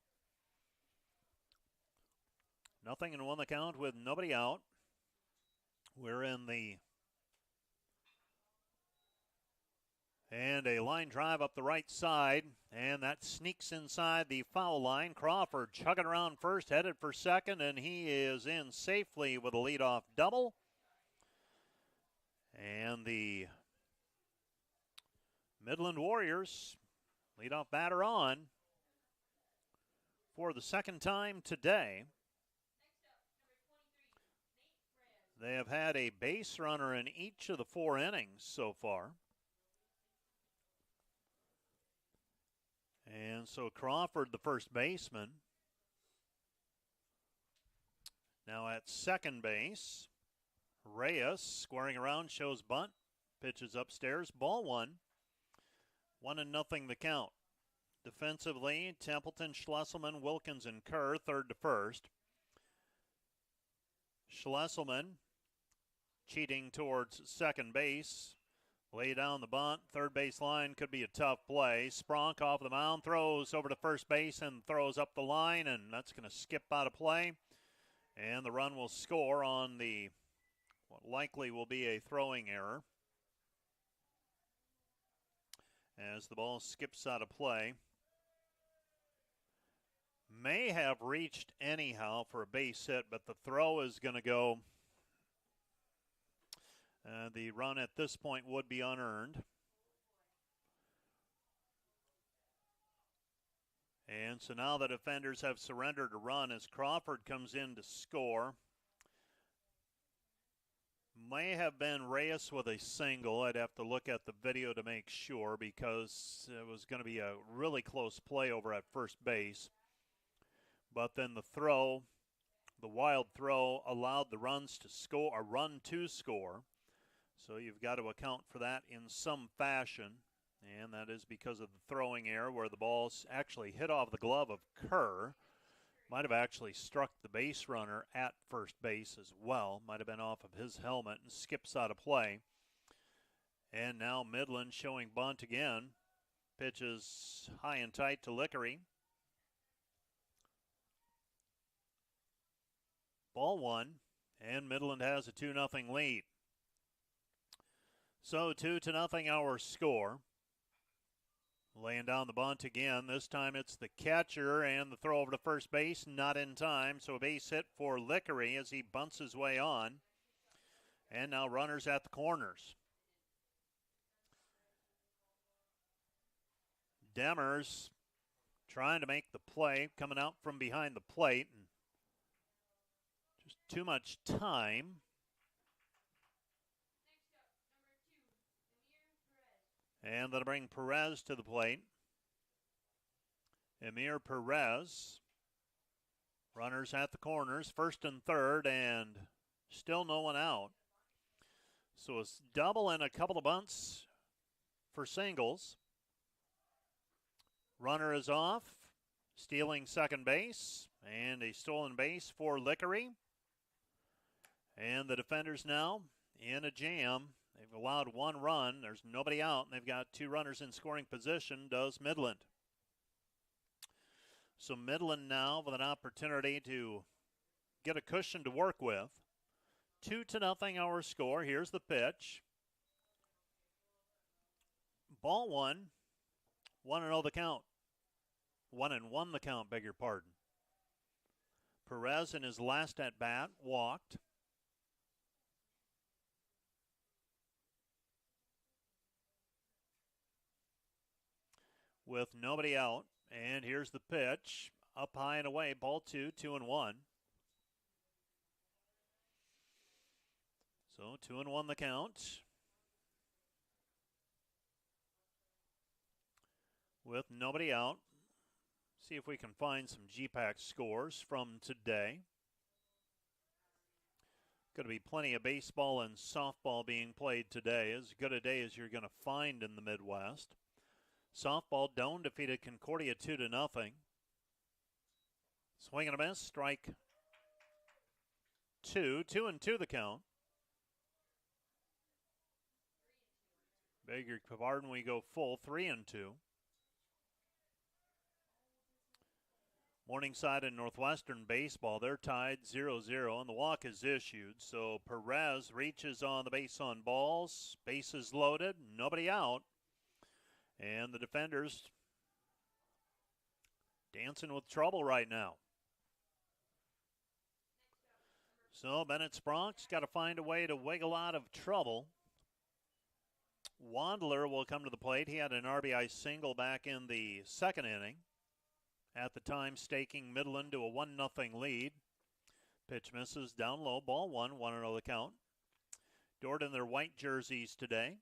Nothing and 1 the count with nobody out. We're in the... And a line drive up the right side, and that sneaks inside the foul line. Crawford chugging around first, headed for second, and he is in safely with a leadoff double. And the Midland Warriors leadoff batter on for the second time today. They have had a base runner in each of the 4 innings so far. And so Crawford, the first baseman, now at second base. Reyes squaring around, shows bunt, pitches upstairs, ball 1. 1-0 the count. Defensively, Templeton, Schlesselman, Wilkins, and Kerr, third to first. Schlesselman cheating towards second base. Lay down the bunt. Third base line could be a tough play. Spronk off the mound, throws over to first base and throws up the line, and that's going to skip out of play. And the run will score on the what likely will be a throwing error as the ball skips out of play. May have reached anyhow for a base hit, but the throw is going to go. The run at this point would be unearned. And so now the defenders have surrendered a run as Crawford comes in to score. May have been Reyes with a single. I'd have to look at the video to make sure because it was going to be a really close play over at first base. But then the throw, the wild throw, allowed the runs to score, a run to score. So you've got to account for that in some fashion. And that is because of the throwing error where the ball actually hit off the glove of Kerr. Might have actually struck the base runner at first base as well. Might have been off of his helmet and skips out of play. And now Midland showing bunt again. Pitches high and tight to Lickery. Ball one, and Midland has a 2-0 lead. So 2-0 our score. Laying down the bunt again. This time it's the catcher, and the throw over to first base, not in time. So a base hit for Lickery as he bunts his way on. And now runners at the corners. Demers trying to make the play, coming out from behind the plate, and just too much time. And that'll bring Perez to the plate. Emir Perez. Runners at the corners, first and third, and still no one out. So it's double and a couple of bunts for singles. Runner is off, stealing second base, and a stolen base for Lickery. And the defenders now in a jam. They've allowed one run. There's nobody out, and they've got two runners in scoring position, does Midland. So Midland now with an opportunity to get a cushion to work with. 2-0 our score. Here's the pitch. Ball one. 1-0 the count. 1-1 the count, beg your pardon. Perez in his last at bat walked. With nobody out, and here's the pitch. Up high and away, ball two, 2-1. So 2-1 the count. With nobody out. See if we can find some GPAC scores from today. Going to be plenty of baseball and softball being played today. As good a day as you're going to find in the Midwest. Softball, Doane defeated Concordia 2-0. Swing and a miss, strike two. 2-2 the count. Beg your pardon, we go full 3-2. Morningside and Northwestern baseball, they're tied 0-0, and the walk is issued. So Perez reaches on the base on balls. Bases loaded, nobody out. And the defenders dancing with trouble right now. So Bennett Spronk's got to find a way to wiggle out of trouble. Wandler will come to the plate. He had an RBI single back in the second inning. At the time, staking Midland to a 1-0 lead. Pitch misses down low. Ball one, 1-0 the count. Dordt in their white jerseys today.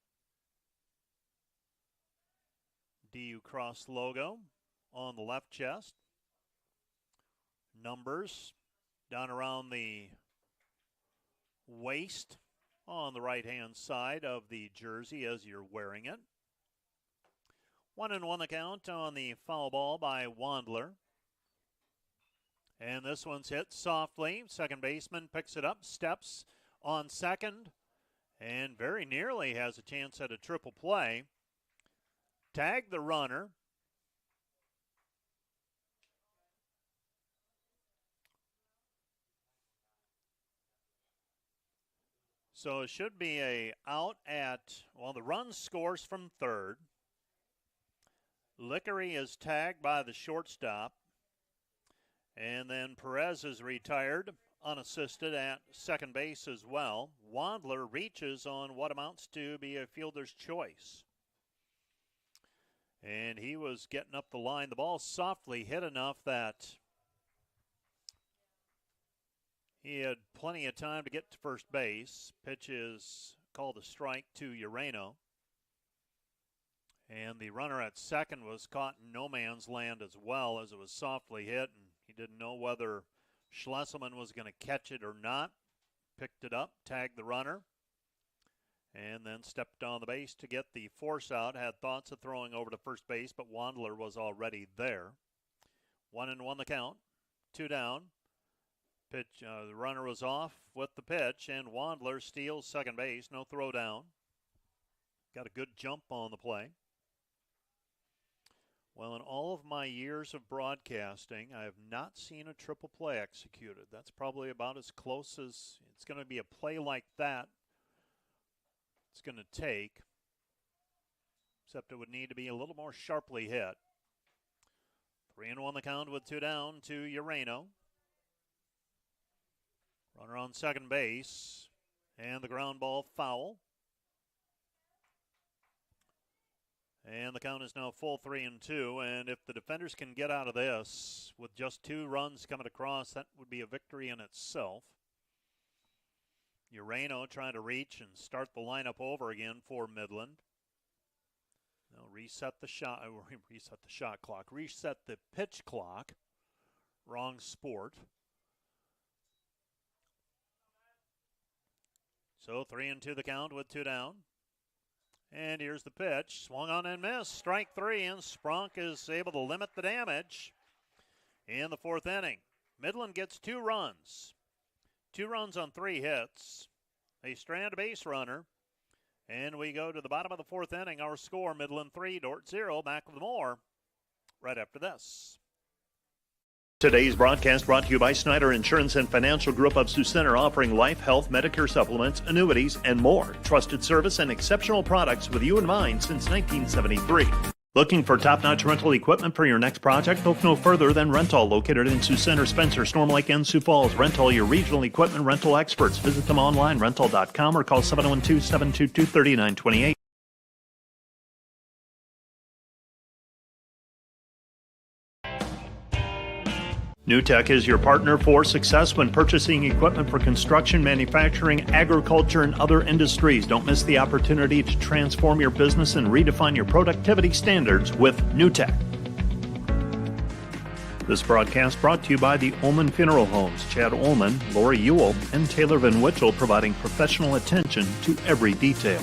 DU Cross logo on the left chest. Numbers down around the waist on the right-hand side of the jersey as you're wearing it. 1-1 the count on the foul ball by Wandler. And this one's hit softly. Second baseman picks it up, steps on second, and very nearly has a chance at a triple play. Tag the runner. So it should be a out at, well, the run scores from third. Lickery is tagged by the shortstop. And then Perez is retired, unassisted at second base as well. Wandler reaches on what amounts to be a fielder's choice. And he was getting up the line. The ball softly hit enough that he had plenty of time to get to first base. Pitch is called a strike to Urano. And the runner at second was caught in no man's land as well, as it was softly hit, and he didn't know whether Schlesselman was going to catch it or not. Picked it up, tagged the runner, and then stepped on the base to get the force out. Had thoughts of throwing over to first base, but Wandler was already there. 1-1 the count. 2 down. Pitch. The runner was off with the pitch, and Wandler steals second base. No throw down. Got a good jump on the play. Well, in all of my years of broadcasting, I have not seen a triple play executed. That's probably about as close as it's going to be a play like that it's going to take, except it would need to be a little more sharply hit. 3-1 the count with 2 down to Urano. Runner on second base, and the ground ball foul. And the count is now full 3-2, and if the defenders can get out of this with just 2 runs coming across, that would be a victory in itself. Urano trying to reach and start the lineup over again for Midland. They'll reset the shot clock. Reset the pitch clock. Wrong sport. So 3-2 the count with 2 down. And here's the pitch. Swung on and missed. Strike 3, and Spronk is able to limit the damage in the 4th inning. Midland gets 2 runs. 2 runs on 3 hits. They strand a base runner. And we go to the bottom of the 4th inning. Our score, Midland 3, Dordt 0. Back with more right after this. Today's broadcast brought to you by Snyder Insurance and Financial Group of Sioux Center, offering life, health, Medicare supplements, annuities, and more. Trusted service and exceptional products with you in mind since 1973. Looking for top-notch rental equipment for your next project? Look no further than Rental, located in Sioux Center, Spencer, Storm Lake, and Sioux Falls. Rental, your regional equipment rental experts. Visit them online, rental.com, or call 712-722-3928. NewTek is your partner for success when purchasing equipment for construction, manufacturing, agriculture, and other industries. Don't miss the opportunity to transform your business and redefine your productivity standards with NewTek. This broadcast brought to you by the Ullman Funeral Homes. Chad Ullman, Lori Ewell, and Taylor Van Witchell, providing professional attention to every detail.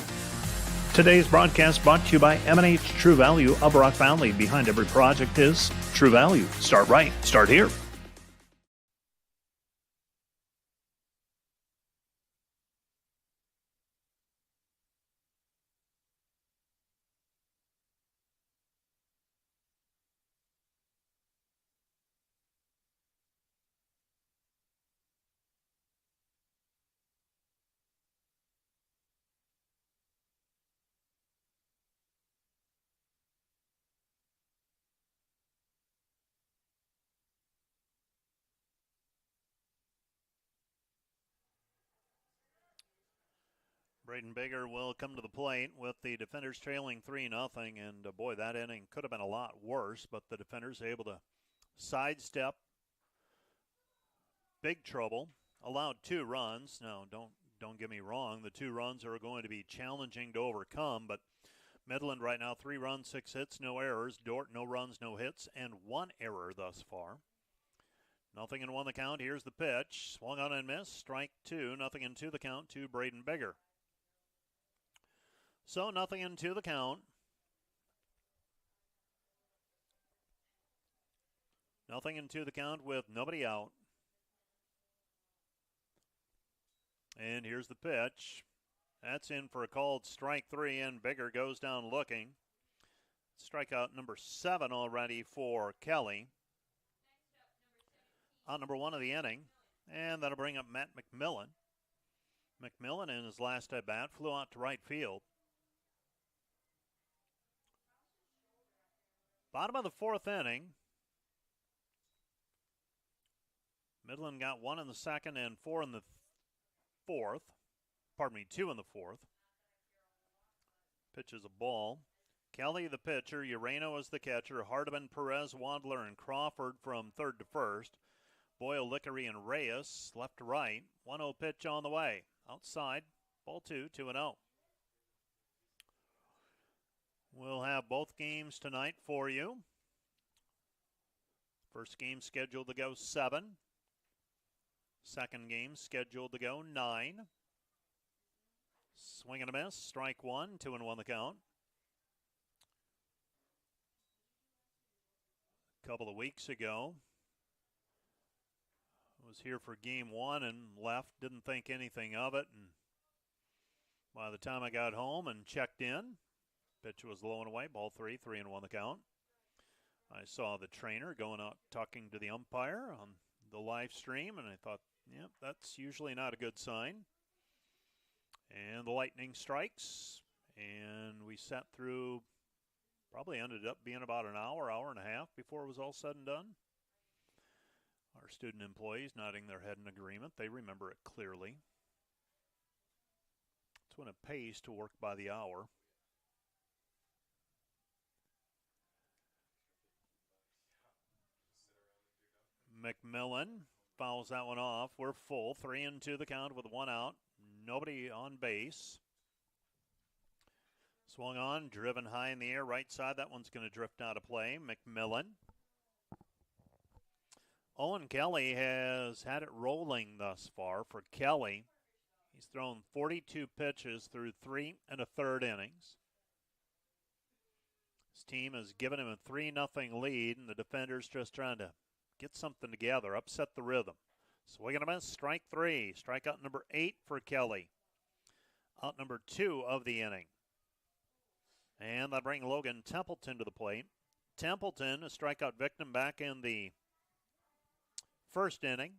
Today's broadcast brought to you by M&H True Value of Rock Valley. Behind every project is True Value. Start right. Start here. Braden Bigger will come to the plate with the defenders trailing 3-0, and boy, that inning could have been a lot worse, but the defenders able to sidestep big trouble, allowed 2 runs. Now, don't get me wrong, the 2 runs are going to be challenging to overcome, but Midland right now 3 runs, 6 hits, no errors. Dordt, no runs, no hits, and 1 error thus far. 0-1 the count. Here's the pitch. Swung on and missed. Strike 2. 0-2 the count to Braden Bigger. So 0-2 the count. 0-2 the count with nobody out. And here's the pitch. That's in for a called strike 3, and Bigger goes down looking. Strikeout number 7 already for Kelly. Out number 1 of the inning. And that'll bring up Matt McMillan. McMillan in his last at bat flew out to right field. Bottom of the 4th inning. Midland got 1 in the 2nd and 4 in the 4th. Pardon me, 2 in the 4th. Pitches a ball. Kelly the pitcher, Urano is the catcher, Hardiman, Perez, Wandler, and Crawford from 3rd to 1st. Boyle, Lickery, and Reyes left to right. 1-0 pitch on the way. Outside, ball 2, 2-0. We'll have both games tonight for you. First game scheduled to go 7. Second game scheduled to go 9. Swing and a miss, strike 1, 2-1 the count. A couple of weeks ago, Was here for game one and left, didn't think anything of it. And by the time I got home and checked in, pitch was low and away, ball 3, 3-1 the count. I saw the trainer going out talking to the umpire on the live stream, and I thought, yep, that's usually not a good sign. And the lightning strikes, and we sat through, probably ended up being about an hour, hour and a half before it was all said and done. Our student employees nodding their head in agreement. They remember it clearly. It's when it pays to work by the hour. McMillan fouls that one off. We're full. 3-2 the count with 1 out. Nobody on base. Swung on, driven high in the air, right side. That one's going to drift out of play. McMillan. Owen Kelly has had it rolling thus far. For Kelly, he's thrown 42 pitches through 3 1/3 innings. His team has given him a 3-0 lead, and the defender's just trying to get something together, upset the rhythm. Swing and a miss, strike 3. Strikeout number 8 for Kelly. Out number 2 of the inning. And they'll bring Logan Templeton to the plate. Templeton, a strikeout victim back in the first inning.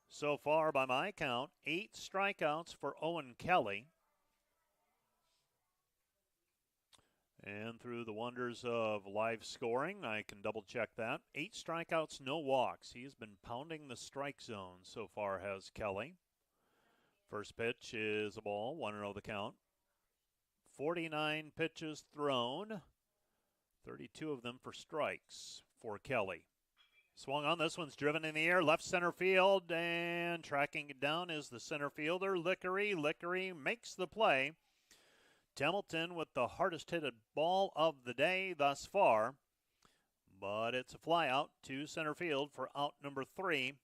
So far, by my count, 8 strikeouts for Owen Kelly. And through the wonders of live scoring, I can double check that. 8 strikeouts, no walks. He has been pounding the strike zone so far, has Kelly. First pitch is a ball, 1-0 the count. 49 pitches thrown, 32 of them for strikes for Kelly. Swung on, this one's driven in the air, left center field, and tracking it down is the center fielder, Lickery. Lickery makes the play. Templeton with the hardest hit ball of the day thus far, but it's a fly out to center field for out number 3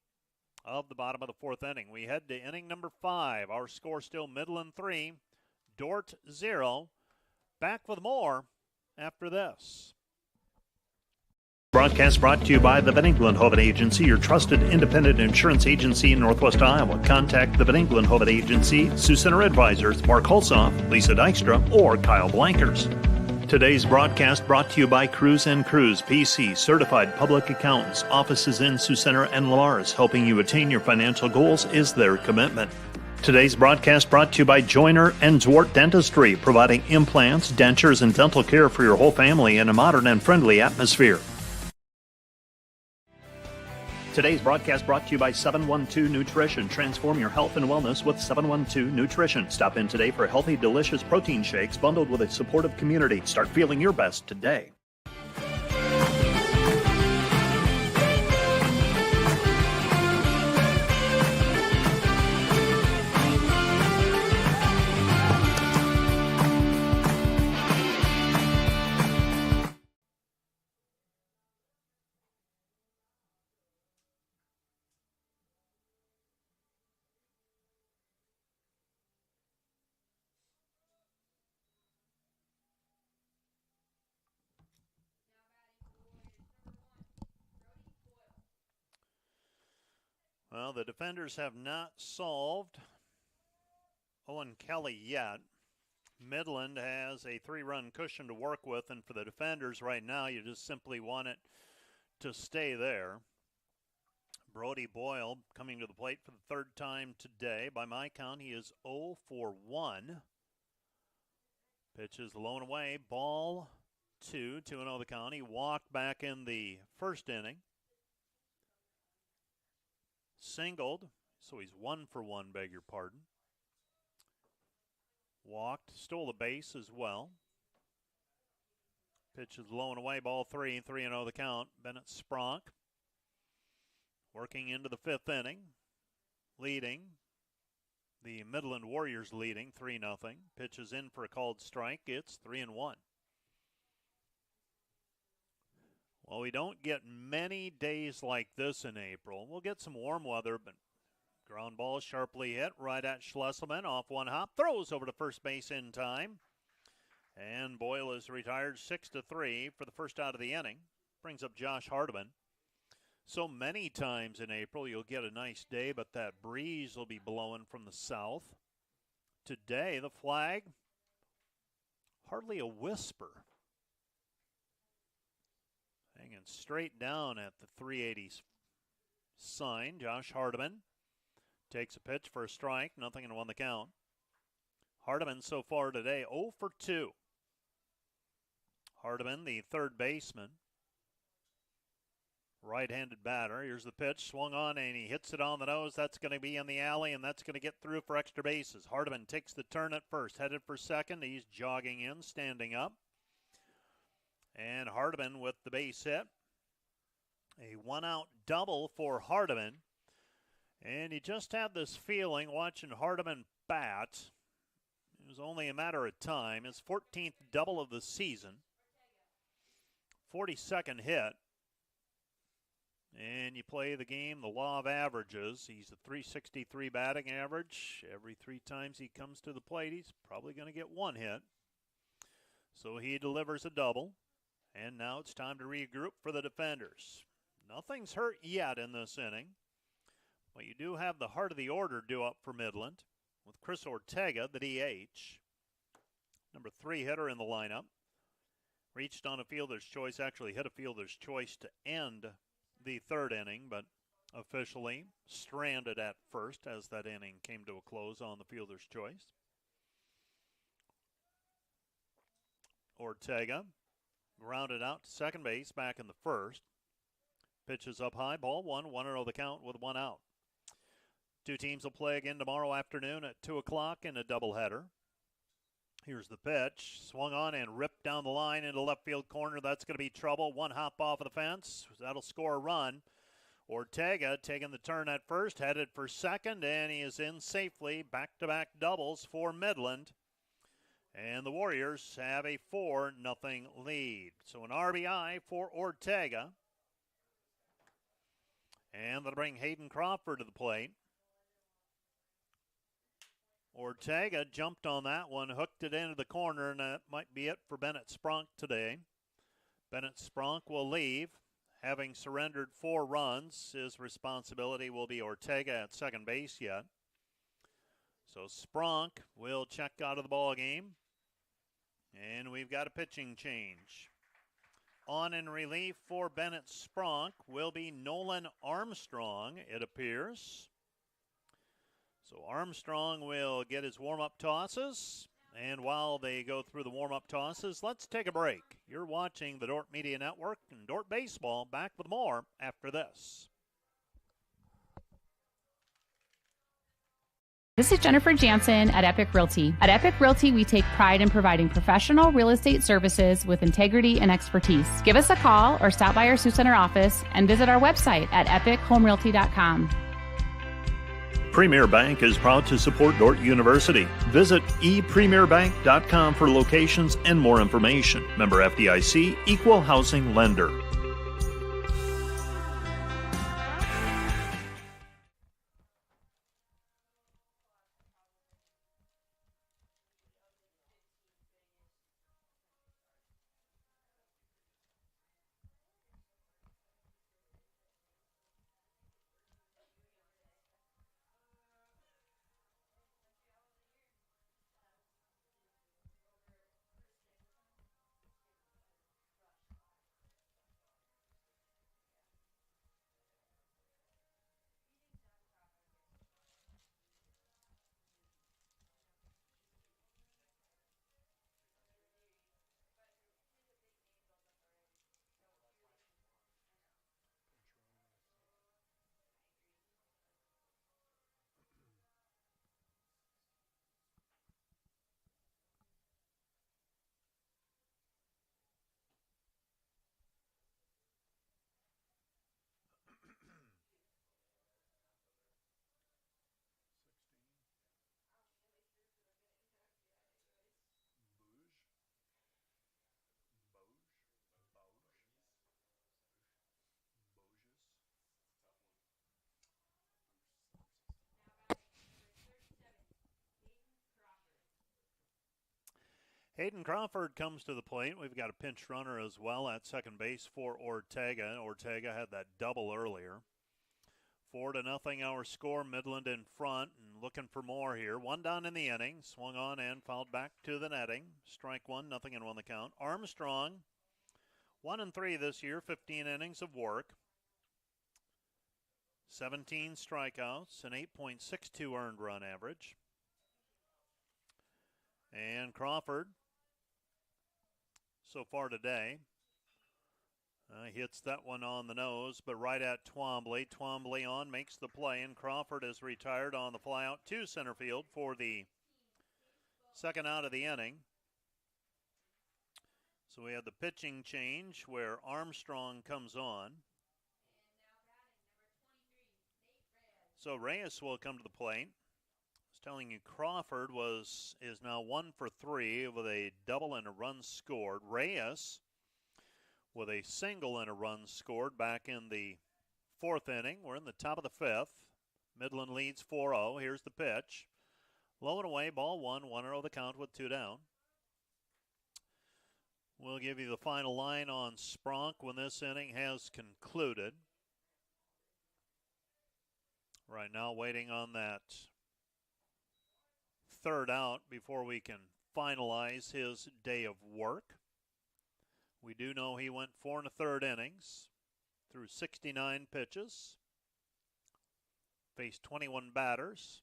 of the bottom of the 4th inning. We head to inning number 5. Our score still Midland 3, Dordt 0. Back with more after this. Broadcast brought to you by the Van Engelen Agency, your trusted independent insurance agency in Northwest Iowa. Contact the Van Engelen Agency, Sioux Center Advisors, Mark Hulsoff, Lisa Dykstra, or Kyle Blankers. Today's broadcast brought to you by Cruz & Cruz, PC, certified public accountants, offices in Sioux Center and Lars. Helping you attain your financial goals is their commitment. Today's broadcast brought to you by Joyner and Dordt Dentistry, providing implants, dentures, and dental care for your whole family in a modern and friendly atmosphere. Today's broadcast brought to you by 712 Nutrition. Transform your health and wellness with 712 Nutrition. Stop in today for healthy, delicious protein shakes bundled with a supportive community. Start feeling your best today. Well, the defenders have not solved Owen Kelly yet. Midland has a 3-run cushion to work with, and for the defenders right now, you just simply want it to stay there. Brody Boyle coming to the plate for the 3rd time today. By my count, he is 0 for 1. Pitch is low and away. Ball 2, 2-0 the count. He walked back in the first inning. Singled, so he's 1 for 1, beg your pardon. Walked, stole the base as well. Pitch is low and away, ball 3, 3-0 the count. Bennett Spronk working into the 5th inning, leading. The Midland Warriors leading 3-0. Pitch is in for a called strike. It's 3-1. Well, we don't get many days like this in April. We'll get some warm weather, but ground ball sharply hit right at Schlesselman. Off one hop, throws over to first base in time. And Boyle is retired 6-3 for the first out of the inning. Brings up Josh Hardiman. So many times in April you'll get a nice day, but that breeze will be blowing from the south. Today, the flag, hardly a whisper. Hanging straight down at the 380 sign. Josh Hardiman takes a pitch for a strike, nothing and 1 the count. Hardiman so far today 0 for 2. Hardiman, the third baseman, right-handed batter. Here's the pitch, swung on, and he hits it on the nose. That's going to be in the alley, and that's going to get through for extra bases. Hardiman takes the turn at first, headed for second. He's jogging in, standing up. And Hardiman with the base hit. A one-out double for Hardiman. And you just had this feeling watching Hardiman bat. It was only a matter of time. His 14th double of the season. 42nd hit. And you play the game, the law of averages. He's a 363 batting average. Every 3 times he comes to the plate, he's probably going to get 1 hit. So he delivers a double. And now it's time to regroup for the defenders. Nothing's hurt yet in this inning. But you do have the heart of the order due up for Midland with Chris Ortega, the DH. Number 3 hitter in the lineup. Reached on a fielder's choice, actually hit a fielder's choice to end the 3rd inning, but officially stranded at first as that inning came to a close on the fielder's choice. Ortega grounded out to second base back in the 1st. Pitches up high, ball 1, 1-0 the count with 1 out. 2 teams will play again tomorrow afternoon at 2 o'clock in a doubleheader. Here's the pitch, swung on and ripped down the line into left field corner. That's going to be trouble. 1 hop off of the fence. That'll score a run. Ortega taking the turn at first, headed for second, and he is in safely. Back-to-back doubles for Midland. And the Warriors have a 4-0 lead. So an RBI for Ortega. And they'll bring Hayden Crawford to the plate. Ortega jumped on that one, hooked it into the corner, and that might be it for Bennett Spronk today. Bennett Spronk will leave, having surrendered 4 runs. His responsibility will be Ortega at second base yet. So Spronk will check out of the ball game. And we've got a pitching change. On in relief for Bennett Spronk will be Nolan Armstrong, it appears. So Armstrong will get his warm-up tosses. And while they go through the warm-up tosses, let's take a break. You're watching the Dordt Media Network and Dordt Baseball. Back with more after this. This is Jennifer Jansen at Epic Realty. At Epic Realty, we take pride in providing professional real estate services with integrity and expertise. Give us a call or stop by our Sioux Center office and visit our website at epichomerealty.com. Premier Bank is proud to support Dordt University. Visit epremierbank.com for locations and more information. Member FDIC, Equal Housing Lender. Hayden Crawford comes to the plate. We've got a pinch runner as well at second base for Ortega. Ortega had that double earlier. 4-0 our score. Midland in front and looking for more here. One down in the inning. Swung on and fouled back to the netting. Strike one, 0-1 the count. Armstrong, 1-3 this year, 15 innings of work. 17 strikeouts, an 8.62 earned run average. And Crawford, so far today, hits that one on the nose, but right at Twombly. Twombly on, makes the play, and Crawford is retired on the fly out to center field for the second out of the inning. So we have the pitching change where Armstrong comes on. So Reyes will come to the plate. I was telling you, Crawford is now 1 for 3 with a double and a run scored. Reyes with a single and a run scored back in the fourth inning. We're in the top of the fifth. Midland leads 4-0. Here's the pitch. Low and away, ball one, 1-0 the count with 2 down. We'll give you the final line on Spronk when this inning has concluded. Right now waiting on that third out before we can finalize his day of work. We do know he went 4 1/3 innings through 69 pitches, faced 21 batters,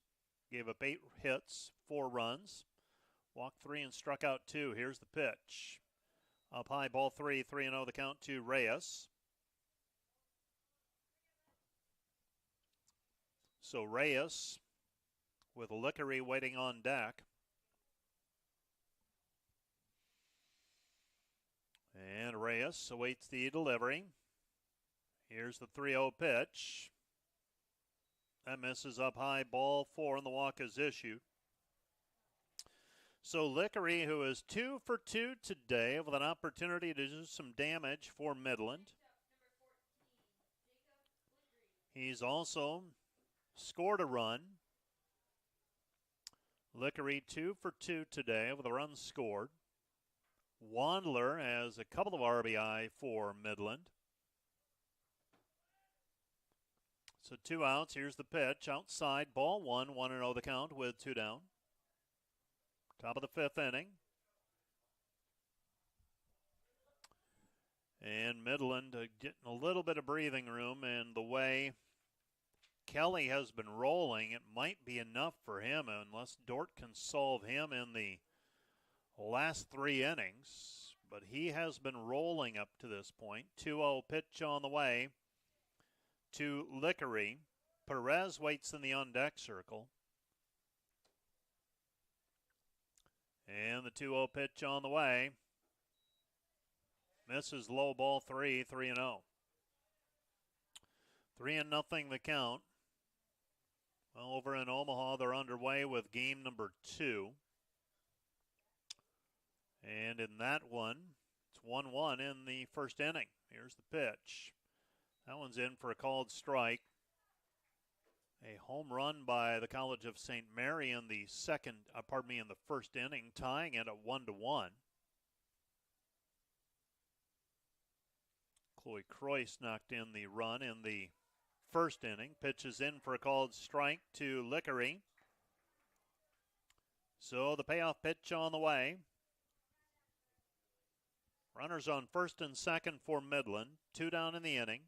gave up 8 hits, 4 runs, walked 3 and struck out 2. Here's the pitch. Up high, ball 3, 3-0 the count to Reyes. So Reyes with Lickery waiting on deck. And Reyes awaits the delivery. Here's the 3-0 pitch. That misses up high, ball 4, and the walk is issued. So Lickery, who is 2 for 2 today, with an opportunity to do some damage for Midland. He's also scored a run. Lickery 2 for 2 today with a run scored. Wandler has a couple of RBI for Midland. So 2 outs. Here's the pitch. Outside, ball 1, 1-0 the count with 2 down. Top of the fifth inning. And Midland getting a little bit of breathing room, and the way Kelly has been rolling, it might be enough for him unless Dordt can solve him in the last 3 innings. But he has been rolling up to this point. 2-0 pitch on the way to Lickery. Perez waits in the on-deck circle. And the 2-0 pitch on the way. Misses low, ball 3, 3-0. 3-0 the count. Well, over in Omaha, they're underway with game number 2. And in that one, it's 1-1 in the first inning. Here's the pitch. That one's in for a called strike. A home run by the College of St. Mary in the in the first inning, tying it at 1-1. Chloe Croyce knocked in the run in the first inning. Pitches in for a called strike to Lickery. So the payoff pitch on the way. Runners on first and second for Midland. 2 down in the inning.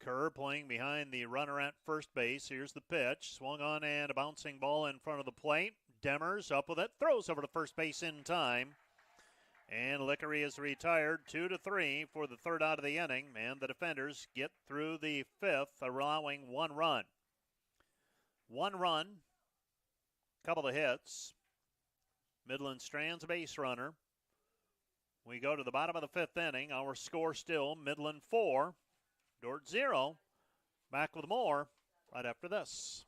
Kerr playing behind the runner at first base. Here's the pitch. Swung on and a bouncing ball in front of the plate. Demers up with it. Throws over to first base in time. And Lickery is retired. 2-3 for the third out of the inning. And the defenders get through the fifth, allowing 1 run. 1 run. Couple of hits. Midland strands a base runner. We go to the bottom of the fifth inning. Our score still Midland 4, Dordt 0. Back with more right after this.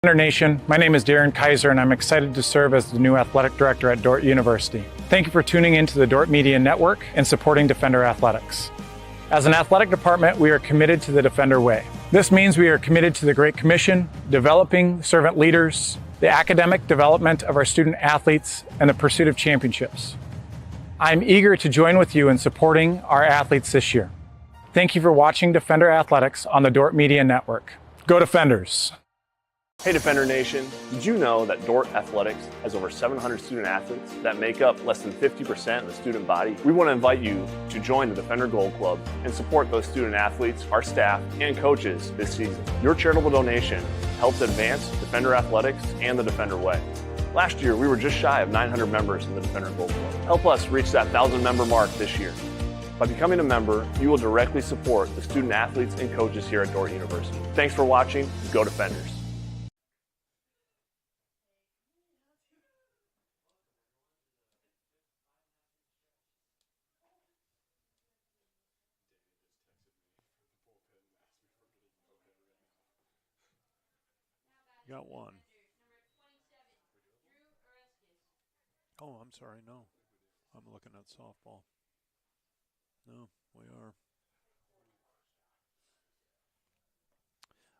Defender Nation, my name is Darren Kaiser, and I'm excited to serve as the new athletic director at Dordt University. Thank you for tuning in to the Dordt Media Network and supporting Defender Athletics. As an athletic department, we are committed to the Defender way. This means we are committed to the Great Commission, developing servant leaders, the academic development of our student athletes, and the pursuit of championships. I'm eager to join with you in supporting our athletes this year. Thank you for watching Defender Athletics on the Dordt Media Network. Go Defenders! Hey Defender Nation, did you know that Dordt Athletics has over 700 student athletes that make up less than 50% of the student body? We want to invite you to join the Defender Gold Club and support those student athletes, our staff, and coaches this season. Your charitable donation helps advance Defender Athletics and the Defender Way. Last year, we were just shy of 900 members in the Defender Gold Club. Help us reach that 1,000 member mark this year. By becoming a member, you will directly support the student athletes and coaches here at Dordt University. Thanks for watching. Go Defenders! Got one. Oh, I'm sorry. No. I'm looking at softball. No, we are.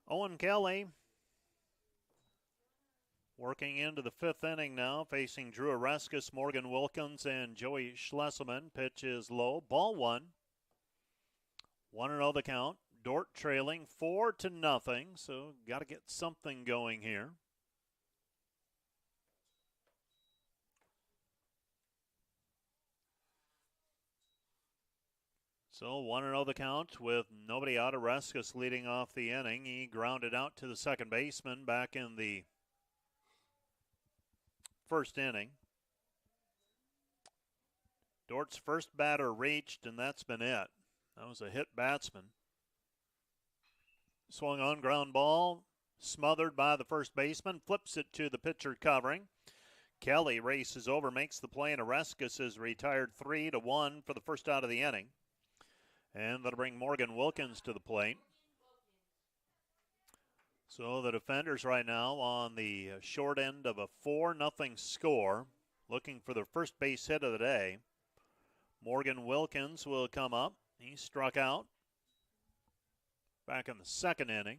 Owen Kelly working into the fifth inning now, facing Drew Oreskes, Morgan Wilkins, and Joey Schlesselman. Pitch is low. Ball one. 1-0 the count. Dordt trailing 4-0, so got to get something going here. So 1-0 the count with nobody out. Oreskes leading off the inning. He grounded out to the second baseman back in the first inning. Dordt's first batter reached, and that's been it. That was a hit batsman. Swung on, ground ball, smothered by the first baseman, flips it to the pitcher covering. Kelly races over, makes the play, and Oreskes is retired 3-1 for the first out of the inning. And that'll bring Morgan Wilkins to the plate. So the Defenders right now on the short end of a 4-0 score, looking for their first base hit of the day. Morgan Wilkins will come up. He struck out back in the second inning.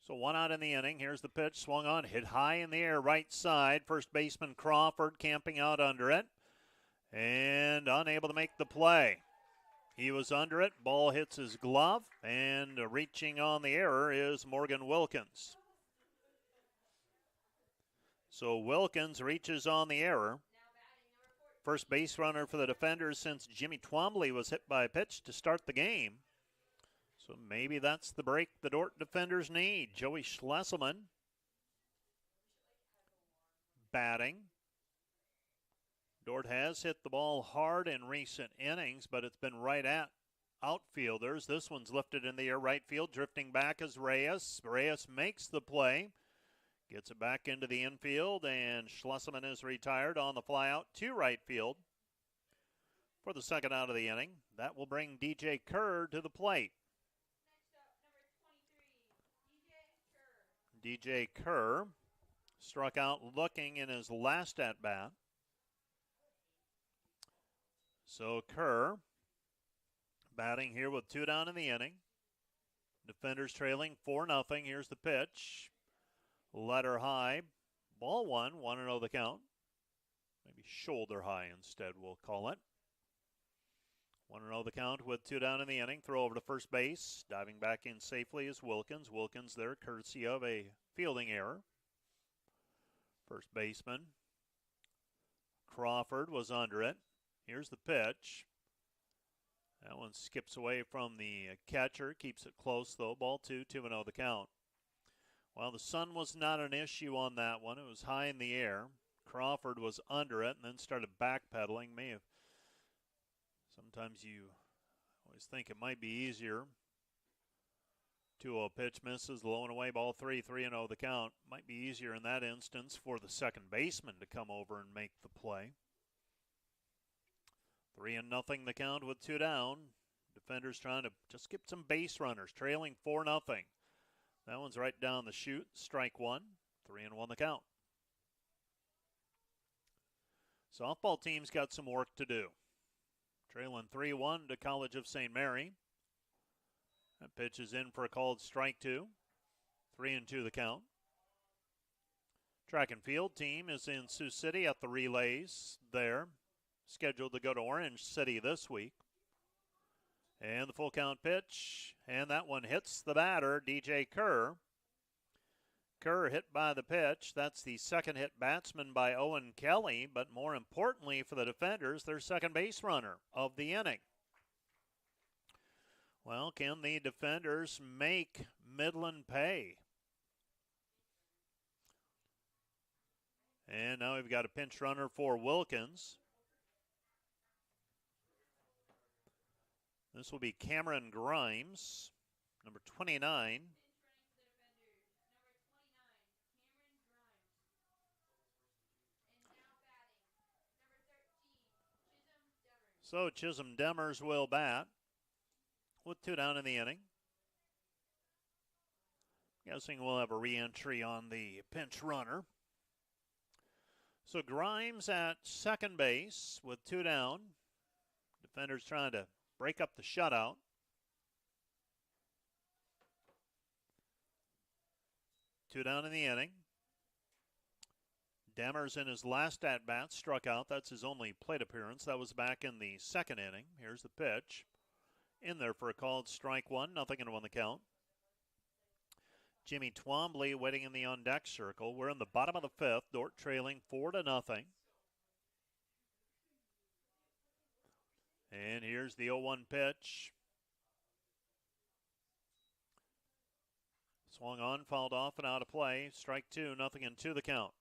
So one out in the inning. Here's the pitch, swung on, hit high in the air, right side. First baseman Crawford camping out under it and unable to make the play. He was under it, ball hits his glove, and reaching on the error is Morgan Wilkins. So Wilkins reaches on the error. First base runner for the Defenders since Jimmy Twombly was hit by a pitch to start the game. So maybe that's the break the Dordt Defenders need. Joey Schlesselman batting. Dordt has hit the ball hard in recent innings, but it's been right at outfielders. This one's lifted in the air right field. Drifting back is Reyes. Reyes makes the play. Gets it back into the infield, and Schlesselman is retired on the fly out to right field for the second out of the inning. That will bring DJ Kerr to the plate. DJ Kerr struck out looking in his last at-bat. So Kerr batting here with 2 down in the inning. Defenders trailing 4-0. Here's the pitch. Letter high. Ball one. 1-0 the count. Maybe shoulder high instead, we'll call it. 1-0 the count with 2 down in the inning. Throw over to first base. Diving back in safely is Wilkins. Wilkins there courtesy of a fielding error. First baseman Crawford was under it. Here's the pitch. That one skips away from the catcher. Keeps it close, though. Ball 2, 2-0 the count. Well, the sun was not an issue on that one. It was high in the air. Crawford was under it and then started backpedaling. Sometimes you always think it might be easier. 2-0 pitch misses. Low and away, ball 3, 3-0 the count. Might be easier in that instance for the second baseman to come over and make the play. 3-0 the count with 2 down. Defenders trying to just get some base runners, trailing 4-0. That one's right down the chute. Strike one. 3-1 the count. Softball team's got some work to do. Trailing 3-1 to College of St. Mary. That pitch is in for a called strike 2. 3-2 the count. Track and field team is in Sioux City at the relays there. Scheduled to go to Orange City this week. And the full count pitch, and that one hits the batter, DJ Kerr. Kerr hit by the pitch. That's the second hit batsman by Owen Kelly, but more importantly for the defenders, their second base runner of the inning. Well, can the defenders make Midland pay? And now we've got a pinch runner for Wilkins. This will be Cameron Grimes, number 29. So Chisholm Demers will bat with 2 down in the inning. Guessing we'll have a re-entry on the pinch runner. So Grimes at second base with 2 down. Defenders trying to break up the shutout. Two down in the inning. Demers in his last at-bat struck out. That's his only plate appearance. That was back in the second inning. Here's the pitch. In there for a called strike one. Nothing in the count. Jimmy Twombly waiting in the on-deck circle. We're in the bottom of the fifth. Dordt trailing 4-0. And here's the 0-1 pitch. Swung on, fouled off, and out of play. Strike 2, 0-2 the count.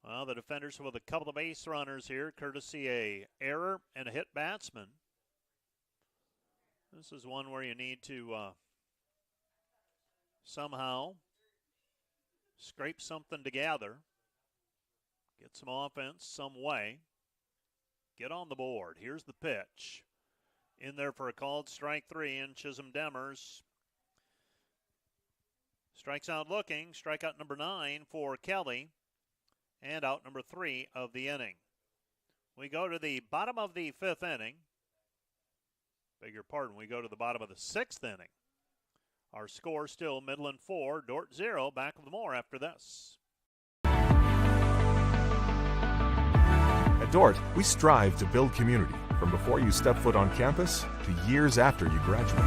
Well, the defenders with a couple of base runners here, courtesy a error and a hit batsman. This is one where you need to somehow scrape something together, get some offense some way, get on the board. Here's the pitch. In there for a called strike 3, and Chisholm Demers strikes out looking. Strikeout number 9 for Kelly, and out number 3 of the inning. We go to the bottom of the 5th inning. Beg your pardon, we go to the bottom of the 6th inning. Our score still Midland 4, Dordt 0. Back with more after this. At Dordt, we strive to build community from before you step foot on campus to years after you graduate.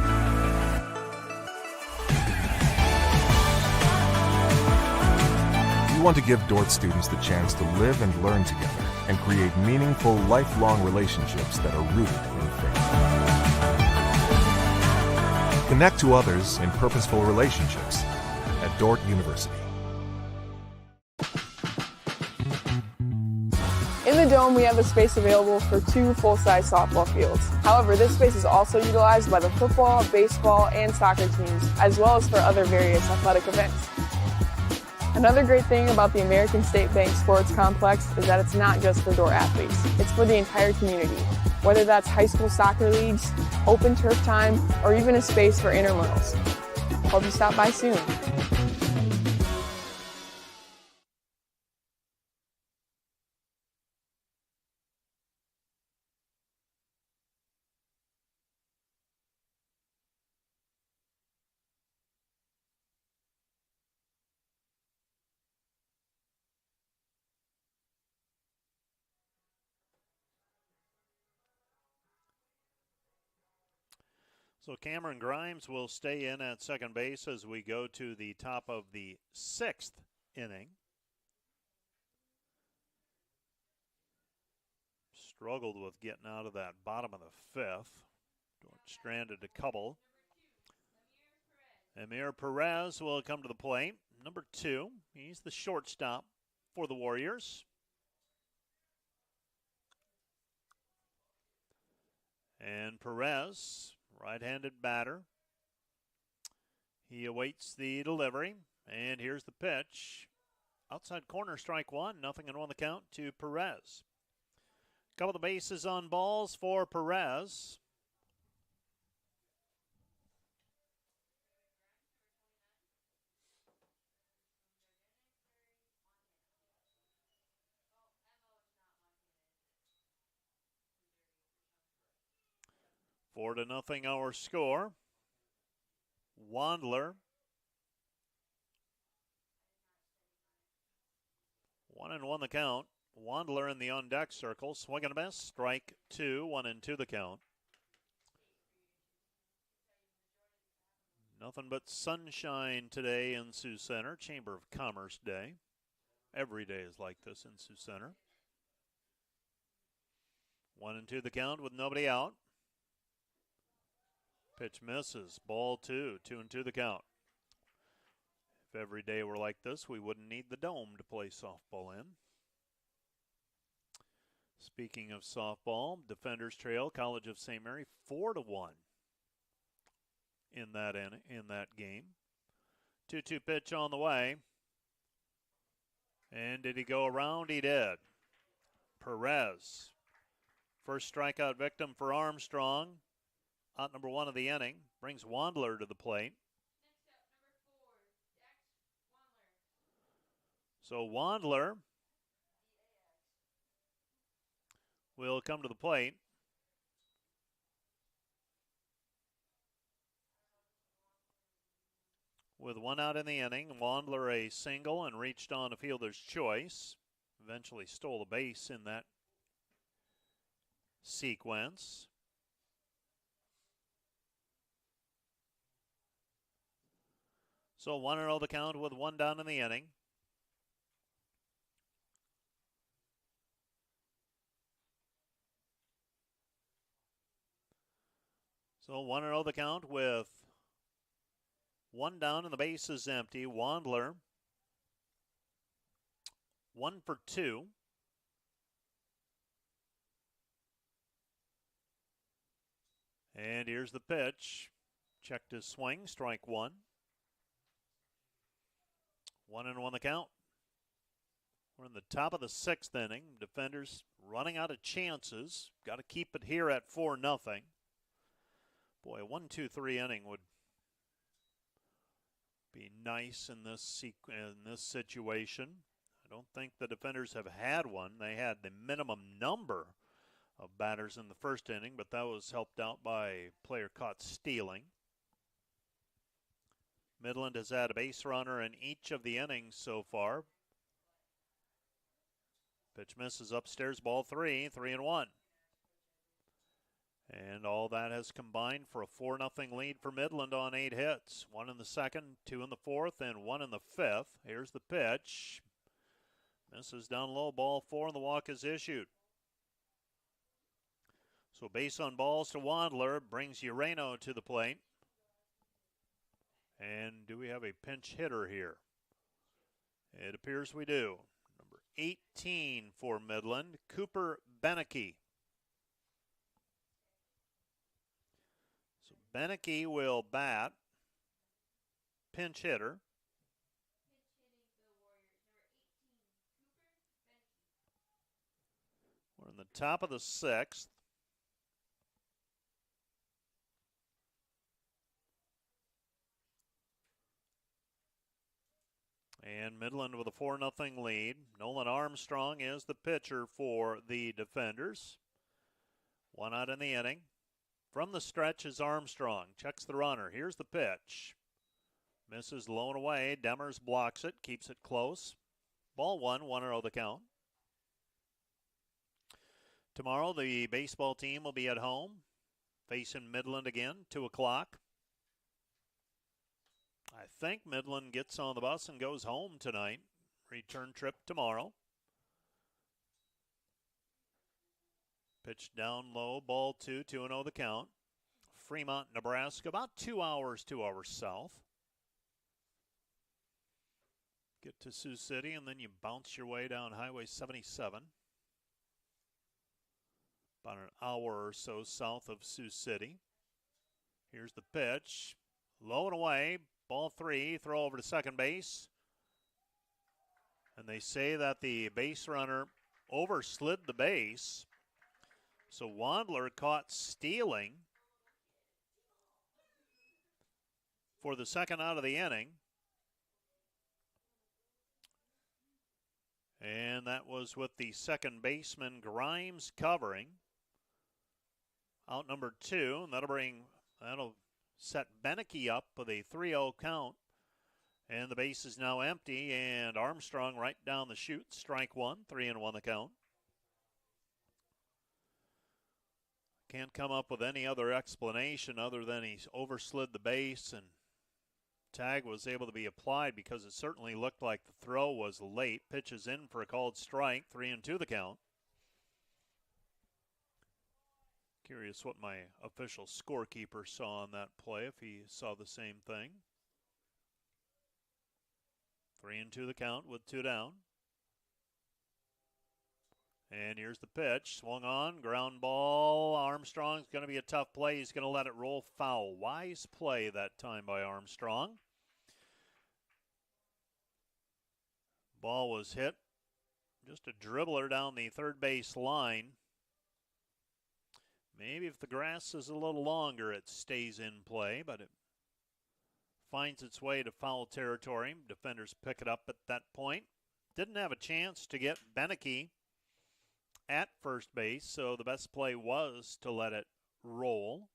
We want to give Dordt students the chance to live and learn together and create meaningful, lifelong relationships that are rooted in faith. Connect to others in purposeful relationships at Dordt University. In the Dome, we have a space available for 2 full-size softball fields. However, this space is also utilized by the football, baseball, and soccer teams, as well as for other various athletic events. Another great thing about the American State Bank Sports Complex is that it's not just for Dordt athletes. It's for the entire community, whether that's high school soccer leagues, open turf time, or even a space for intramurals. Hope you stop by soon. So Cameron Grimes will stay in at second base as we go to the top of the 6th inning. Struggled with getting out of that bottom of the 5th. Stranded a couple. Amir Perez will come to the plate. Number 2. He's the shortstop for the Warriors. And Perez, right-handed batter. He awaits the delivery, and here's the pitch. Outside corner, strike 1, 0-1 the count to Perez. Couple of the bases on balls for Perez. Four to nothing our score. Wandler 1-1 the count. Wandler in the on-deck circle. Swing and a miss. Strike 2. 1-2 the count. Nothing but sunshine today in Sioux Center. Chamber of Commerce Day. Every day is like this in Sioux Center. 1-2 the count with nobody out. Pitch misses. Ball 2. 2-2 the count. If every day were like this, we wouldn't need the Dome to play softball in. Speaking of softball, Defenders trail College of St. Mary 4-1 in that game. 2-2 pitch on the way. And did he go around? He did. Perez. First strikeout victim for Armstrong. Out number 1 of the inning. Brings Wandler to the plate. So Wandler will come to the plate. With 1 out in the inning, Wandler a single and reached on a fielder's choice. Eventually stole a base in that sequence. So 1-0 the count with 1 down in the inning. So 1-0 the count with 1 down and the base is empty. Wandler 1 for 2. And here's the pitch. Checked his swing. Strike 1. 1-1 the count. We're in the top of the 6th inning. Defenders running out of chances. Got to keep it here at 4-0. Boy, a 1-2-3 inning would be nice in this situation. I don't think the Defenders have had one. They had the minimum number of batters in the first inning, but that was helped out by a player caught stealing. Midland has had a base runner in each of the innings so far. Pitch misses upstairs, ball 3, 3-1. And all that has combined for a 4-0 lead for Midland on 8 hits. 1 in the second, 2 in the fourth, and 1 in the fifth. Here's the pitch. Misses down low, ball 4, and the walk is issued. So base on balls to Wandler, brings Ureno to the plate. And do we have a pinch hitter here? It appears we do. Number 18 for Midland, Cooper Beneke. So Beneke will bat, pinch hitter. We're in the top of the 6th. And Midland with a 4-0 lead. Nolan Armstrong is the pitcher for the Defenders. 1 out in the inning. From the stretch is Armstrong. Checks the runner. Here's the pitch. Misses low and away. Demers blocks it. Keeps it close. Ball 1, 1-0 the count. Tomorrow the baseball team will be at home. Facing Midland again, 2 o'clock. I think Midland gets on the bus and goes home tonight. Return trip tomorrow. Pitch down low, ball 2, 2-0 the count. Fremont, Nebraska, about 2 hours south. Get to Sioux City, and then you bounce your way down Highway 77. About an hour or so south of Sioux City. Here's the pitch. Low and away, ball 3, throw over to second base. And they say that the base runner overslid the base. So Wandler caught stealing for the second out of the inning. And that was with the second baseman Grimes covering. Out number 2, and that'll set Beneke up with a 3-0 count. And the base is now empty, and Armstrong right down the chute. Strike one, 3-1 the count. Can't come up with any other explanation other than he's overslid the base, and tag was able to be applied because it certainly looked like the throw was late. Pitches in for a called strike, 3-2 the count. Curious what my official scorekeeper saw on that play, if he saw the same thing. 3-2 the count with 2 down. And here's the pitch. Swung on, ground ball. Armstrong's going to be a tough play. He's going to let it roll foul. Wise play that time by Armstrong. Ball was hit. Just a dribbler down the third base line. Maybe if the grass is a little longer, it stays in play, but it finds its way to foul territory. Defenders pick it up at that point. Didn't have a chance to get Beneke at first base, so the best play was to let it roll.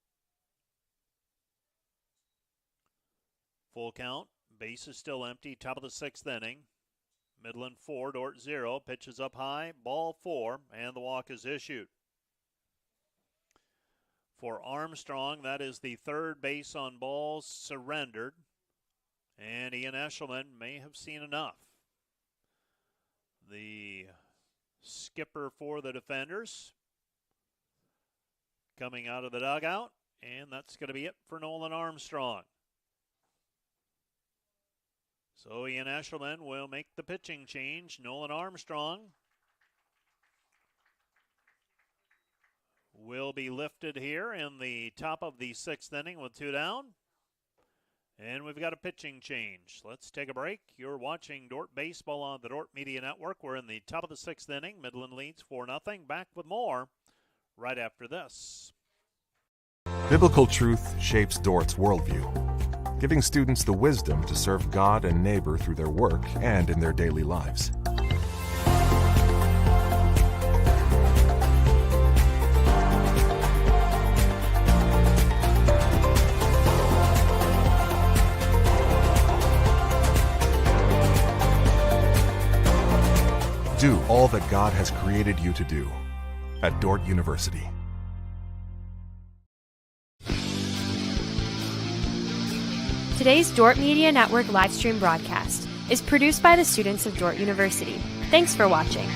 Full count. Base is still empty. Top of the 6th inning. Midland 4, Dordt 0. Pitches up high. Ball 4, and the walk is issued. For Armstrong, that is the third base on balls surrendered. And Ian Eshelman may have seen enough. The skipper for the defenders coming out of the dugout. And that's going to be it for Nolan Armstrong. So Ian Eshelman will make the pitching change. Nolan Armstrong will be lifted here in the top of the 6th inning with 2 down. And we've got a pitching change. Let's take a break. You're watching Dordt Baseball on the Dordt Media Network. We're in the top of the 6th inning. Midland leads 4-0. Back with more right after this. Biblical truth shapes Dordt's worldview, giving students the wisdom to serve God and neighbor through their work and in their daily lives. Do all that God has created you to do at Dordt University. Today's Dordt Media Network livestream broadcast is produced by the students of Dordt University. Thanks for watching.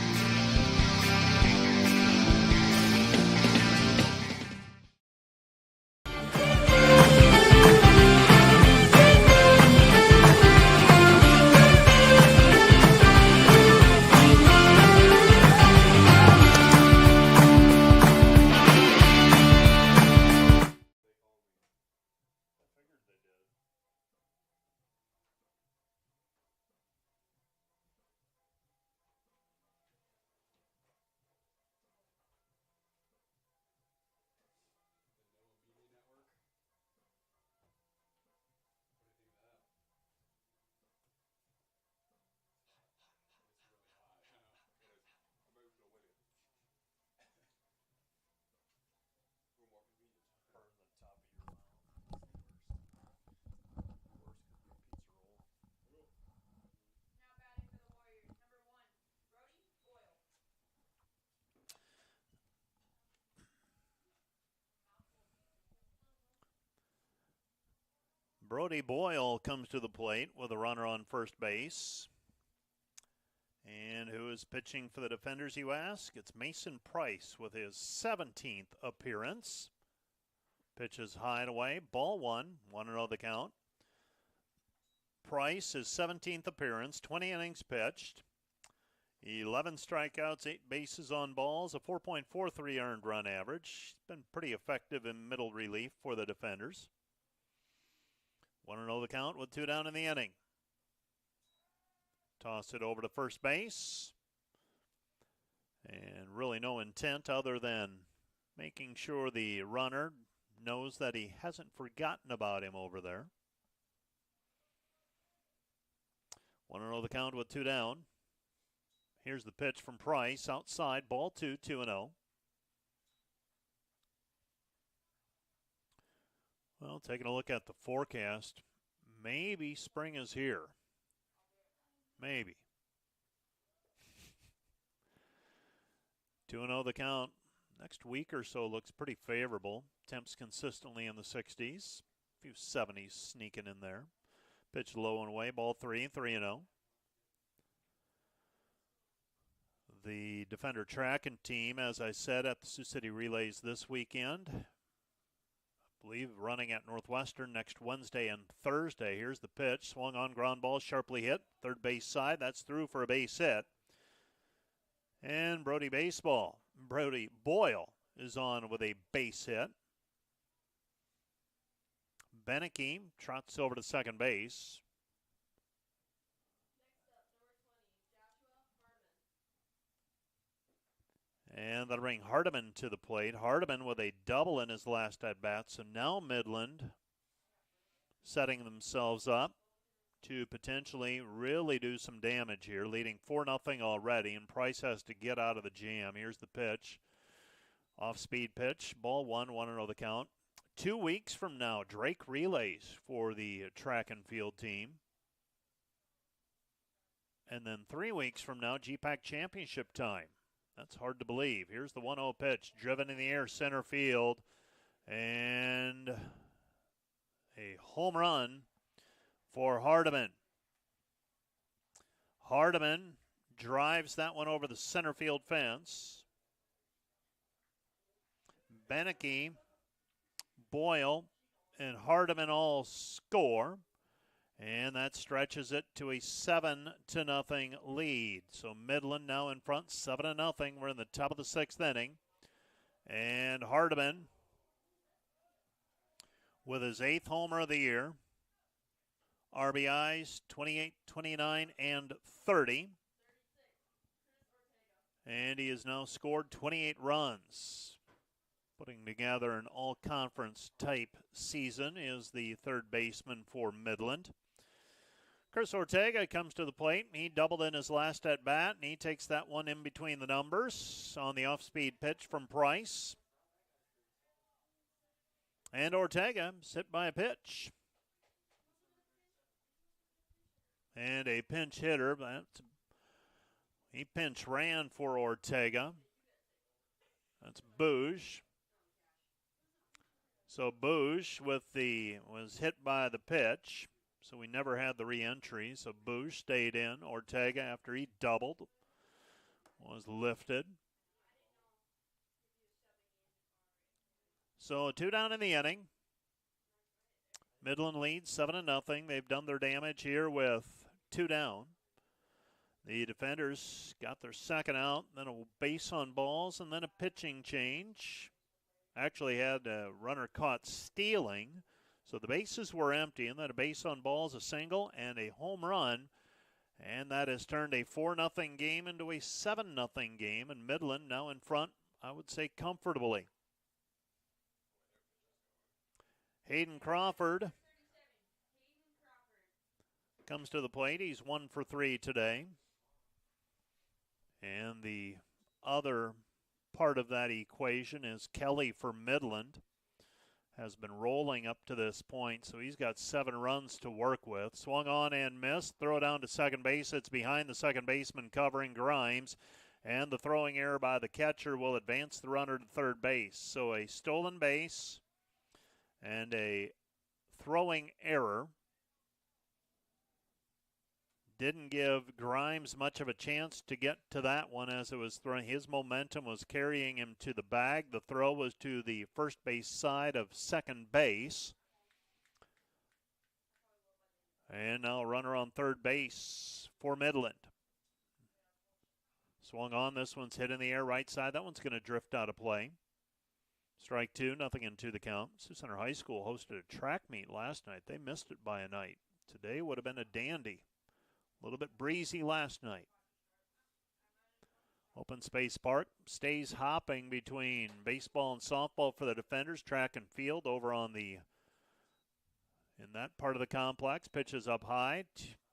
Brody Boyle comes to the plate with a runner on first base. And who is pitching for the defenders, you ask? It's Mason Price with his 17th appearance. Pitches high and away. Ball 1. 1-0 the count. Price, his 17th appearance, 20 innings pitched. 11 strikeouts, 8 bases on balls, a 4.43 earned run average. Been pretty effective in middle relief for the defenders. 1-0 the count with 2 down in the inning. Toss it over to first base. And really no intent other than making sure the runner knows that he hasn't forgotten about him over there. 1-0 the count with 2 down. Here's the pitch from Price outside. Ball 2, 2-0. Well, taking a look at the forecast, maybe spring is here. Maybe. 2-0 the count. Next week or so looks pretty favorable. Temps consistently in the 60s. A few 70s sneaking in there. Pitch low and away. Ball 3-0. The Defender tracking team, as I said, at the Sioux City Relays this weekend. I believe running at Northwestern next Wednesday and Thursday. Here's the pitch. Swung on, ground ball, sharply hit. Third base side. That's through for a base hit. And Brody Boyle is on with a base hit. Beneke trots over to second base. And that'll bring Hardiman to the plate. Hardiman with a double in his last at-bat. So now Midland setting themselves up to potentially really do some damage here, leading 4-0 already, and Price has to get out of the jam. Here's the pitch. Off-speed pitch. Ball 1-0 the count. 2 weeks from now, Drake Relays for the track and field team. And then 3 weeks from now, GPAC Championship time. That's hard to believe. Here's the 1-0 pitch, driven in the air, center field, and a home run for Hardiman. Hardiman drives that one over the center field fence. Beneke, Boyle, and Hardiman all score. And that stretches it to a 7-0 lead. So Midland now in front, 7-0. We're in the top of the 6th inning. And Hardiman with his 8th homer of the year. RBIs 28, 29, and 30. And he has now scored 28 runs. Putting together an all-conference type season is the third baseman for Midland. Chris Ortega comes to the plate. He doubled in his last at-bat, and he takes that one in between the numbers on the off-speed pitch from Price. And Ortega is hit by a pitch. And a pinch hitter. He pinch ran for Ortega. That's Bouge. So Bouge was hit by the pitch. So we never had the re-entry. So Bouge stayed in. Ortega, after he doubled, was lifted. So 2 down in the inning. Midland leads 7-0. They've done their damage here with 2 down. The Defenders got their second out, then a base on balls, and then a pitching change. Actually had a runner caught stealing. So the bases were empty, and then a base on balls, a single, and a home run. And that has turned a 4-0 game into a 7-0 game, and Midland now in front, I would say, comfortably. Hayden Crawford comes to the plate. He's 1 for 3 today. And the other part of that equation is Kelly for Midland. Has been rolling up to this point, so he's got 7 runs to work with. Swung on and missed. Throw down to second base. It's behind the second baseman covering Grimes. And the throwing error by the catcher will advance the runner to third base. So a stolen base and a throwing error. Didn't give Grimes much of a chance to get to that one as it was thrown. His momentum was carrying him to the bag. The throw was to the first base side of second base. And now a runner on third base for Midland. Swung on. This one's hit in the air right side. That one's going to drift out of play. Strike 2, 0-2 the count. Sioux Center High School hosted a track meet last night. They missed it by a night. Today would have been a dandy. A little bit breezy last night. Open space park stays hopping between baseball and softball for the Defenders. Track and field over on in that part of the complex. Pitches up high.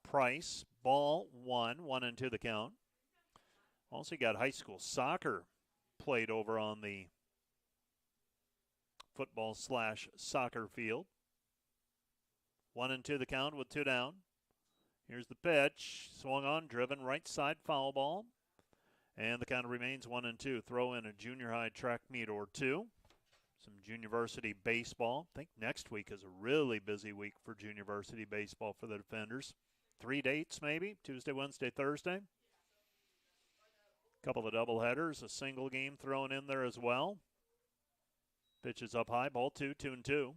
Price. Ball 1-2 the count. Also got high school soccer played over on the football/soccer field. 1-2 the count with 2 down. Here's the pitch. Swung on, driven, right side, foul ball. And the count remains 1-2. Throw in a junior high track meet or two. Some Juniversity baseball. I think next week is a really busy week for Juniversity baseball for the Defenders. 3 dates maybe, Tuesday, Wednesday, Thursday. Couple of doubleheaders, a single game thrown in there as well. Pitch is up high, ball 2, 2-2.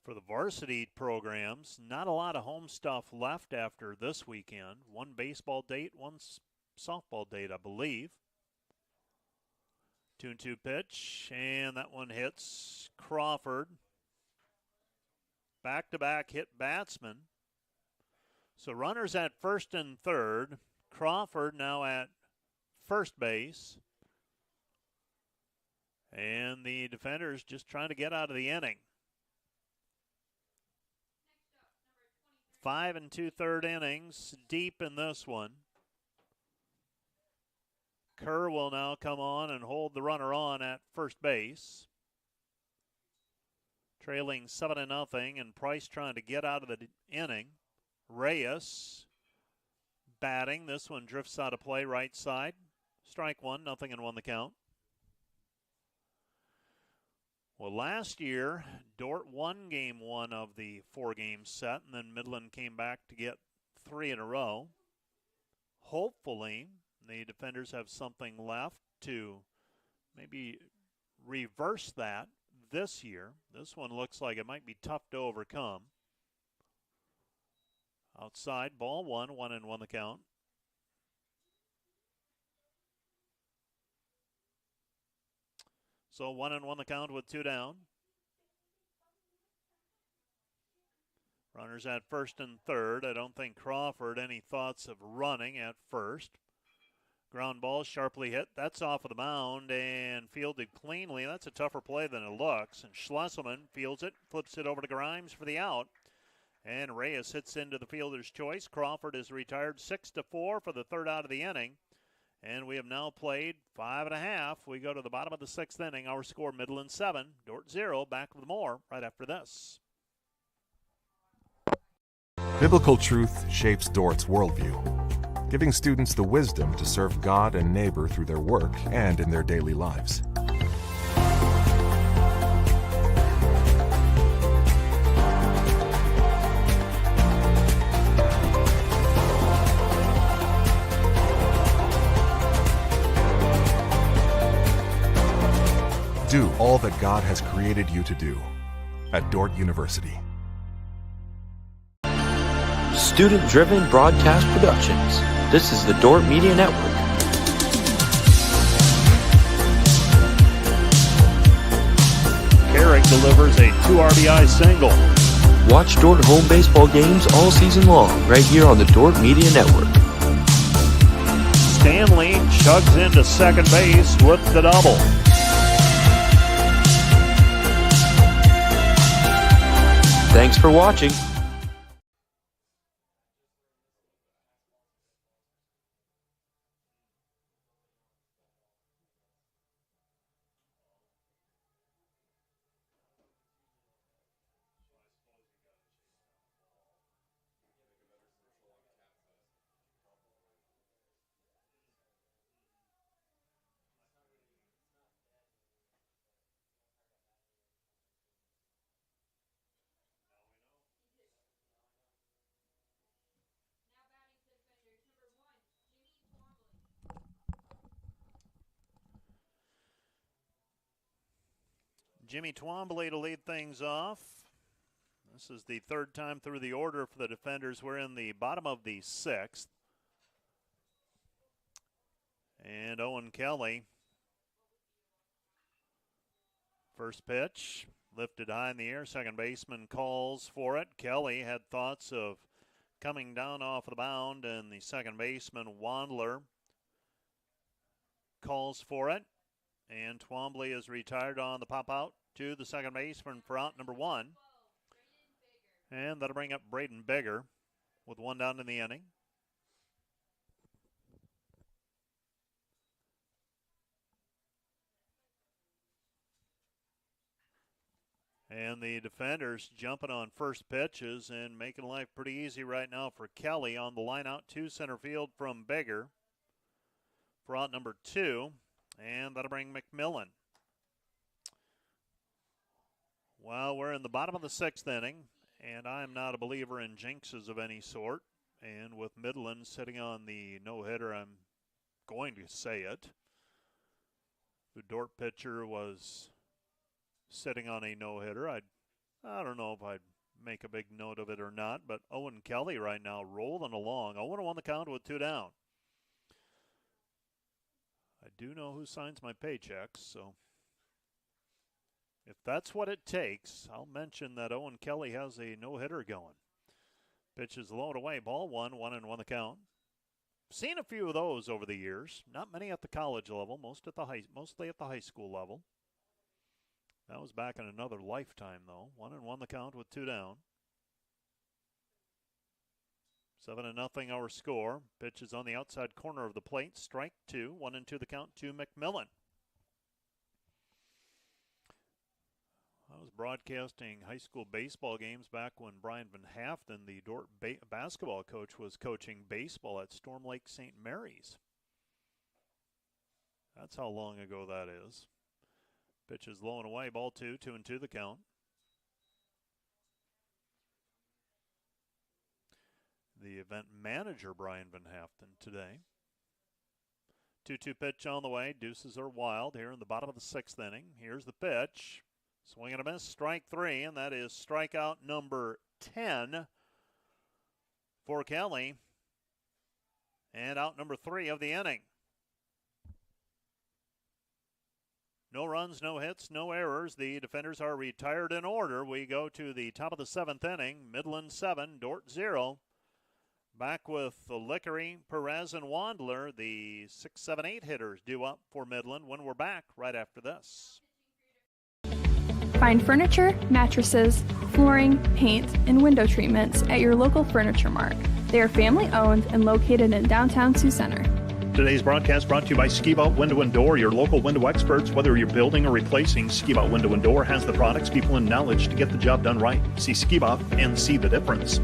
For the varsity programs, not a lot of home stuff left after this weekend. One baseball date, one softball date, I believe. 2-2 pitch, and that one hits Crawford. Back-to-back hit batsman. So runners at first and third. Crawford now at first base. And the Defenders just trying to get out of the inning. 5 2/3 innings deep in this one. Kerr will now come on and hold the runner on at first base. Trailing 7-0, and Price trying to get out of the inning. Reyes batting. This one drifts out of play right side. Strike one, 0-1 the count. Well, last year, Dordt won game one of the 4-game set, and then Midland came back to get 3 in a row. Hopefully, the Defenders have something left to maybe reverse that this year. This one looks like it might be tough to overcome. Outside, ball 1, 1-1 the count. So 1-1 the count with 2 down. Runners at first and third. I don't think Crawford any thoughts of running at first. Ground ball sharply hit. That's off of the mound and fielded cleanly. That's a tougher play than it looks. And Schlesselman fields it, flips it over to Grimes for the out. And Reyes hits into the fielder's choice. Crawford is retired 6-4 for the third out of the inning. And we have now played 5.5. We go to the bottom of the 6th inning. Our score, Midland 7, Dordt 0. Back with more right after this. Biblical truth shapes Dordt's worldview, giving students the wisdom to serve God and neighbor through their work and in their daily lives. Do all that God has created you to do at Dordt University. Student-driven broadcast productions. This is the Dordt Media Network. Carrick delivers a 2 RBI single. Watch Dordt home baseball games all season long right here on the Dordt Media Network. Stanley chugs into second base with the double. Thanks for watching. Jimmy Twombly to lead things off. This is the third time through the order for the Defenders. We're in the bottom of the 6th. And Owen Kelly. First pitch, lifted high in the air. Second baseman calls for it. Kelly had thoughts of coming down off of the mound, and the second baseman, Wandler, calls for it. And Twombly is retired on the pop out to the second baseman for out number 1. And that'll bring up Braden Bigger with 1 down in the inning. And the defenders jumping on first pitches and making life pretty easy right now for Kelly on the line out to center field from Beggar for out number 2. And that'll bring McMillan. Well, we're in the bottom of the 6th inning, and I'm not a believer in jinxes of any sort. And with Midland sitting on the no-hitter, I'm going to say it. The Dordt pitcher was sitting on a no-hitter. I don't know if I'd make a big note of it or not, but Owen Kelly right now rolling along. 0-1 the count with 2 down. I do know who signs my paychecks, so if that's what it takes, I'll mention that Owen Kelly has a no-hitter going. Pitch is low and away, ball 1, 1-1 the count. Seen a few of those over the years. Not many at the college level, mostly at the high school level. That was back in another lifetime, though. 1-1 the count with 2 down. 7-0 our score. Pitch is on the outside corner of the plate. Strike 2. 1-2 the count to McMillan. I was broadcasting high school baseball games back when Brian Van Haften, the Dordt basketball coach, was coaching baseball at Storm Lake St. Mary's. That's how long ago that is. Pitch is low and away, ball 2, 2-2 the count. The event manager, Brian Van Haften, today. 2-2 pitch on the way. Deuces are wild here in the bottom of the 6th inning. Here's the pitch. Swing and a miss, strike 3, and that is strikeout number 10 for Kelly. And out number 3 of the inning. No runs, no hits, no errors. The defenders are retired in order. We go to the top of the 7th inning. Midland 7, Dordt 0. Back with the Lickery, Perez, and Wandler. The 6, 7, 8 hitters due up for Midland when we're back right after this. Find furniture, mattresses, flooring, paint, and window treatments at your local Furniture Mart. They are family-owned and located in downtown Sioux Center. Today's broadcast brought to you by Ski Bout Window and Door, your local window experts. Whether you're building or replacing, Ski Bout Window and Door has the products, people, and knowledge to get the job done right. See Ski Bout and see the difference.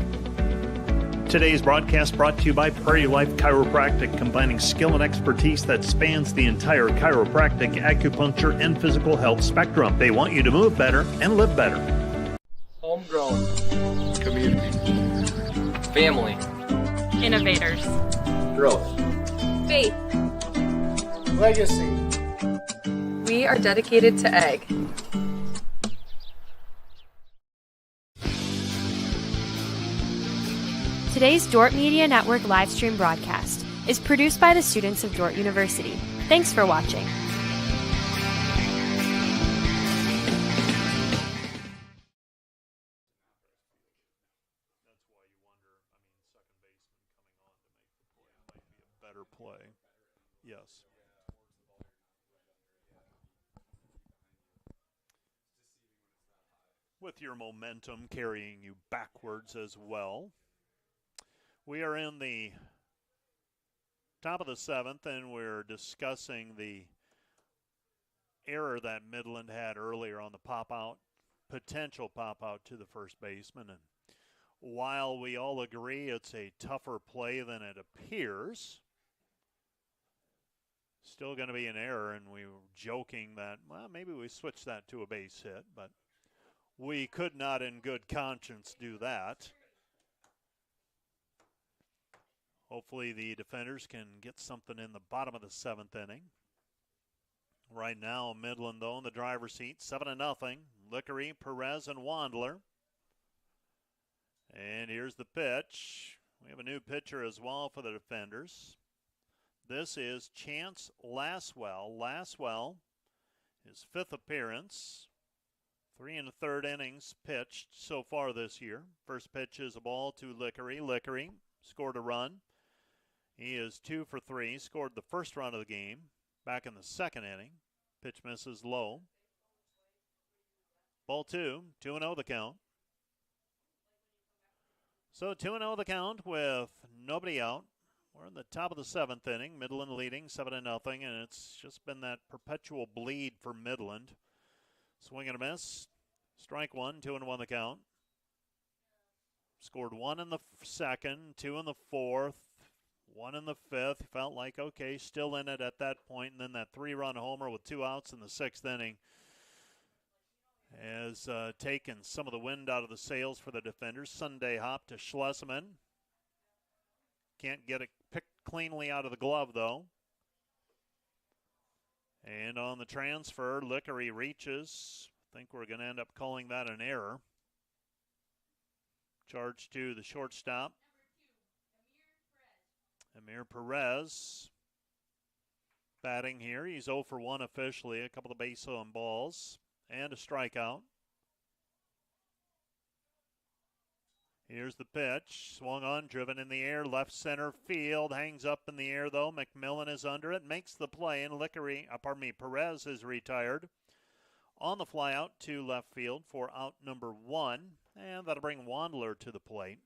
Today's broadcast brought to you by Prairie Life Chiropractic, combining skill and expertise that spans the entire chiropractic, acupuncture, and physical health spectrum. They want you to move better and live better. Homegrown. Community. Family. Innovators. Growth. Faith. Legacy. We are dedicated to egg. Today's Dordt Media Network livestream broadcast is produced by the students of Dordt University. Thanks for watching. Better play. Yes. With your momentum carrying you backwards as well. We are in the top of the 7th, and we're discussing the error that Midland had earlier on the pop-out, potential pop-out to the first baseman. And while we all agree it's a tougher play than it appears, still going to be an error, and we were joking that, well, maybe we switch that to a base hit, but we could not in good conscience do that. Hopefully the defenders can get something in the bottom of the 7th inning. Right now, Midland, though, in the driver's seat, 7-0. Lickery, Perez, and Wandler. And here's the pitch. We have a new pitcher as well for the defenders. This is Chance Laswell. Laswell, his 5th appearance. 3 1/3 innings pitched so far this year. First pitch is a ball to Lickery. Lickery scored a run. He is 2 for 3, scored the first run of the game back in the 2nd inning. Pitch misses low. Ball 2, 2-0 the count. So 2-0 the count with nobody out. We're in the top of the 7th inning. Midland leading 7-0, and it's just been that perpetual bleed for Midland. Swing and a miss. Strike one, 2-1 the count. Scored one in the second, two in the fourth, one in the fifth. Felt like, okay, still in it at that point. And then that 3-run homer with 2 outs in the 6th inning has taken some of the wind out of the sails for the defenders. Sunday hop to Schlesman. Can't get it picked cleanly out of the glove, though. And on the transfer, Lickery reaches. I think we're going to end up calling that an error. Charge to the shortstop, Amir Perez. Batting here. He's 0 for 1 officially. A couple of base on balls and a strikeout. Here's the pitch. Swung on, driven in the air, left center field. Hangs up in the air, though. McMillan is under it, makes the play, and Perez is retired on the fly out to left field for out number 1. And that'll bring Wandler to the plate.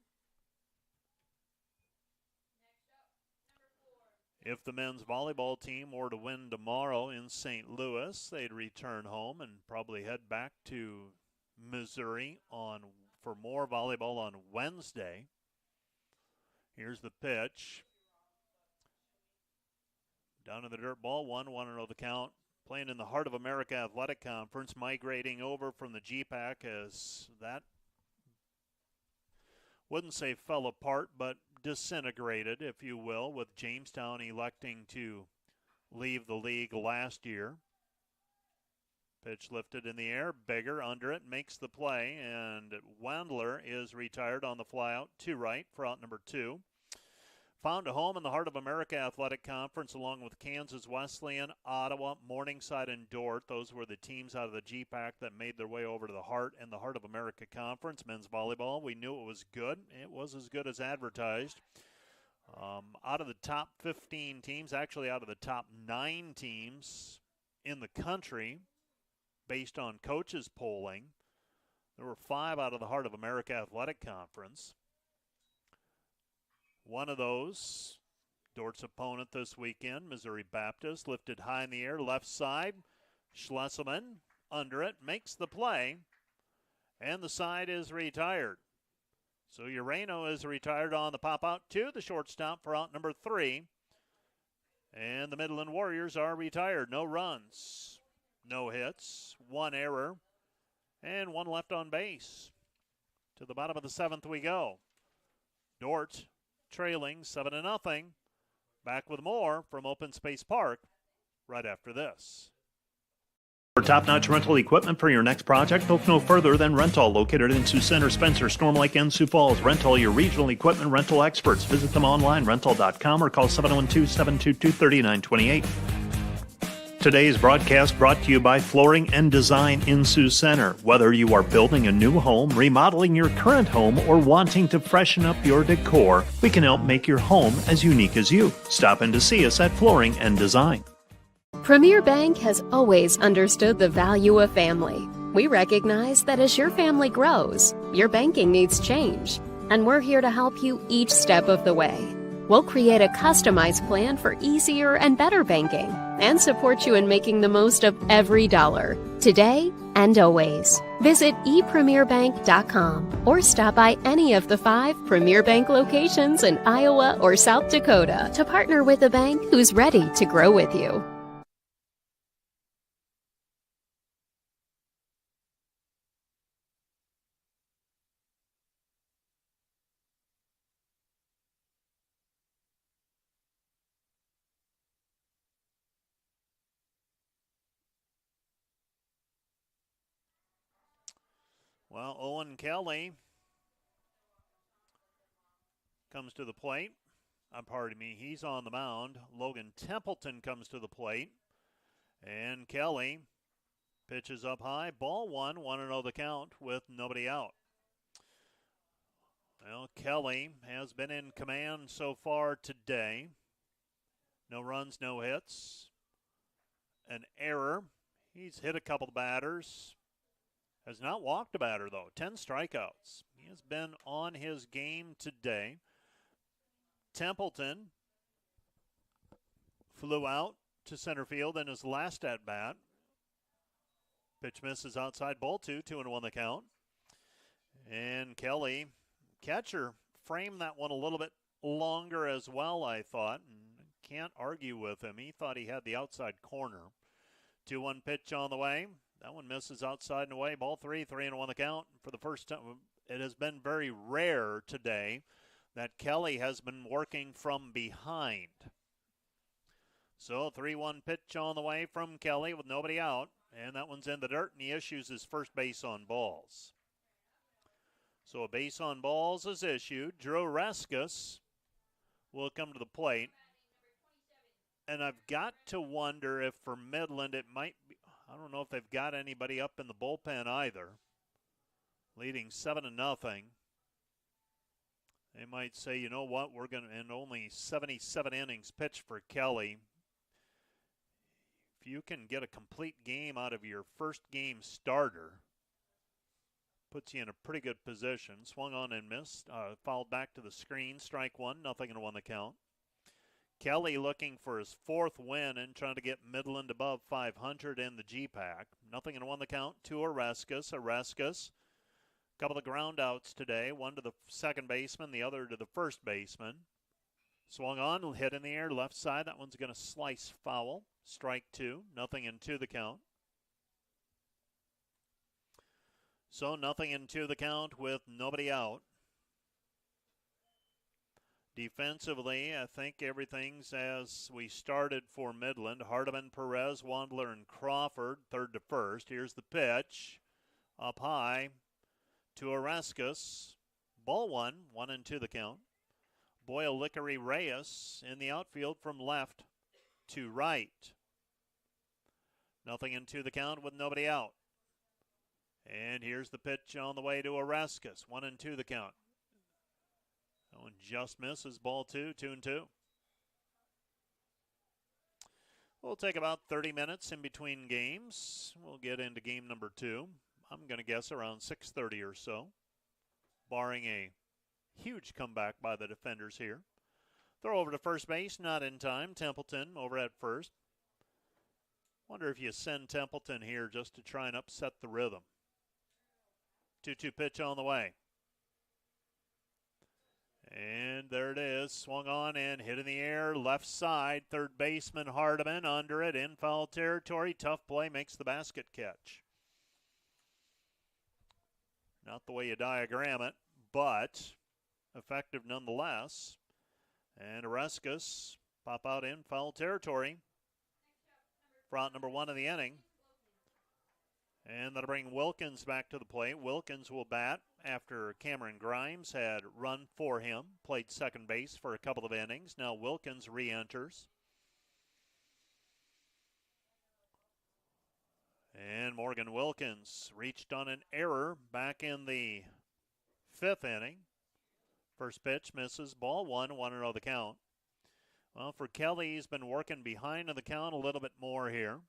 If the men's volleyball team were to win tomorrow in St. Louis, they'd return home and probably head back to Missouri for more volleyball on Wednesday. Here's the pitch. Down in the dirt ball, 1-0 the count. Playing in the Heart of America Athletic Conference, migrating over from the GPAC as that, wouldn't say fell apart, but disintegrated, if you will, with Jamestown electing to leave the league last year. Pitch lifted in the air, Bigger under it, makes the play, and Wandler is retired on the flyout to right for out number 2. Found a home in the Heart of America Athletic Conference along with Kansas Wesleyan, Ottawa, Morningside, and Dordt. Those were the teams out of the GPAC that made their way over to the Heart and the Heart of America Conference. Men's volleyball, we knew it was good. It was as good as advertised. Out of the top 15 teams, actually out of the top 9 teams in the country, based on coaches polling, there were 5 out of the Heart of America Athletic Conference. One of those, Dordt's opponent this weekend, Missouri Baptist, lifted high in the air, left side. Schlesman under it, makes the play, and the side is retired. So Urano is retired on the pop-out to the shortstop for out number 3. And the Midland Warriors are retired. No runs, no hits, 1 error, and 1 left on base. To the bottom of the 7th we go. Dordt trailing 7-0. Back with more from Open Space Park right after this. For top-notch rental equipment for your next project, look no further than Rental, located in Sioux Center, Spencer, Storm Lake, and Sioux Falls. Rental, your regional equipment rental experts. Visit them online, rental.com, or call 712-722-3928. Today's broadcast brought to you by Flooring and Design in Sioux Center. Whether you are building a new home, remodeling your current home, or wanting to freshen up your decor, we can help make your home as unique as you. Stop in to see us at Flooring and Design. Premier Bank has always understood the value of family. We recognize that as your family grows, your banking needs change, and we're here to help you each step of the way. We'll create a customized plan for easier and better banking and support you in making the most of every dollar, today and always. Visit epremierbank.com or stop by any of the 5 Premier Bank locations in Iowa or South Dakota to partner with a bank who's ready to grow with you. Well, Owen Kelly comes to the plate. Pardon me, he's on the mound. Logan Templeton comes to the plate. And Kelly pitches up high. Ball 1, 1-0 the count with nobody out. Well, Kelly has been in command so far today. No runs, no hits. An error. He's hit a couple of batters. Has not walked a batter, though. 10 strikeouts. He has been on his game today. Templeton flew out to center field in his last at-bat. Pitch misses outside, ball 2, 2-1 the count. And Kelly, catcher, framed that one a little bit longer as well, I thought, and can't argue with him. He thought he had the outside corner. 2-1 pitch on the way. That one misses outside and away. Ball 3, 3-1 the count. For the first time, it has been very rare today that Kelly has been working from behind. So 3-1 pitch on the way from Kelly with nobody out. And that one's in the dirt, and he issues his first base on balls. So a base on balls is issued. Drew Reskus will come to the plate. And I've got to wonder if for Midland it might be, I don't know if they've got anybody up in the bullpen either. Leading 7-0. They might say, you know what, we're going to, and only 77 innings pitched for Kelly. If you can get a complete game out of your first game starter, puts you in a pretty good position. Swung on and missed. Fouled back to the screen. Strike 1. 0-1 the count. Kelly looking for his 4th win and trying to get Midland above 500 in the G-Pack. 0-1 the count to Orescus. Orescus, a couple of ground outs today. One to the second baseman, the other to the first baseman. Swung on, hit in the air, left side. That one's going to slice foul. Strike 2, 0-2 the count. So 0-2 the count with nobody out. Defensively, I think everything's as we started for Midland. Hardiman, Perez, Wandler, and Crawford, third to first. Here's the pitch. Up high to Orescus. Ball 1, 1-2 the count. Boyle, Lickery, Reyes in the outfield from left to right. 0-2 the count with nobody out. And here's the pitch on the way to Orescus. 1-2 the count. That one just misses. Ball 2, 2-2. We'll take about 30 minutes in between games. We'll get into game number 2. I'm going to guess around 6:30 or so, barring a huge comeback by the defenders here. Throw over to first base, not in time. Templeton over at first. Wonder if you send Templeton here just to try and upset the rhythm. 2-2 pitch on the way. And there it is. Swung on and hit in the air. Left side. Third baseman Hardiman under it. In foul territory. Tough play. Makes the basket catch. Not the way you diagram it, but effective nonetheless. And Orescus pop out in foul territory. Front number 1 of the inning. And that'll bring Wilkins back to the plate. Wilkins will bat after Cameron Grimes had run for him, played second base for a couple of innings. Now Wilkins re-enters. And Morgan Wilkins reached on an error back in the 5th inning. First pitch misses. Ball 1, 1-0 the count. Well, for Kelly, he's been working behind in the count a little bit more here.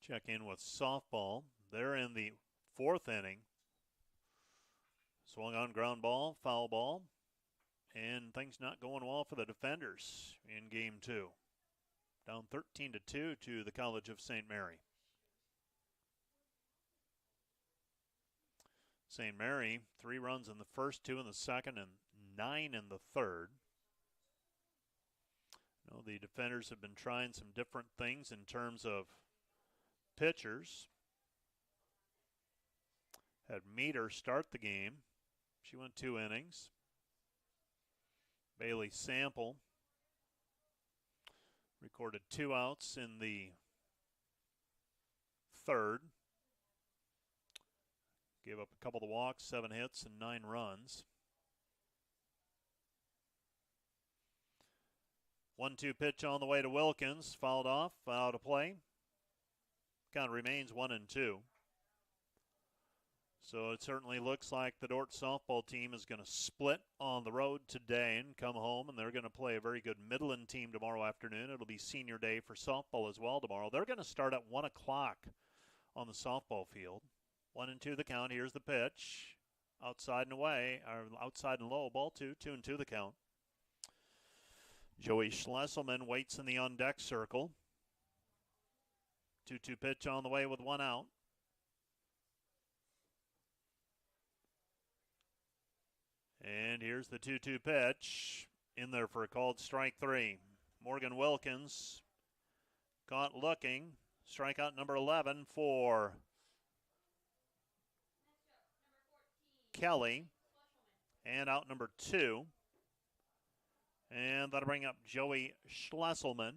Check in with softball. They're in the 4th inning. Swung on ground ball, foul ball. And things not going well for the defenders in game 2. Down 13-2 to the College of St. Mary. St. Mary, 3 runs in the first, 2 in the second, and 9 in the third. You know, the defenders have been trying some different things in terms of pitchers. Had Meter start the game. She went 2 innings. Bailey Sample recorded 2 outs in the 3rd. Gave up a couple of walks, 7 hits, and 9 runs. 1-2 pitch on the way to Wilkins. Fouled off, out of play. Count remains 1-2. So it certainly looks like the Dordt softball team is going to split on the road today and come home, and they're going to play a very good Midland team tomorrow afternoon. It'll be senior day for softball as well tomorrow. They're going to start at 1 o'clock on the softball field. 1-2 the count. Here's the pitch. Outside and away, or outside and low. Ball 2, 2-2 the count. Joey Schlesselman waits in the on-deck circle. 2-2 pitch on the way with one out. And here's the 2-2 pitch. In there for a called strike three. Morgan Wilkins caught looking. Strikeout number 11 for Kelly. And out number 2. And that'll bring up Joey Schlesselman.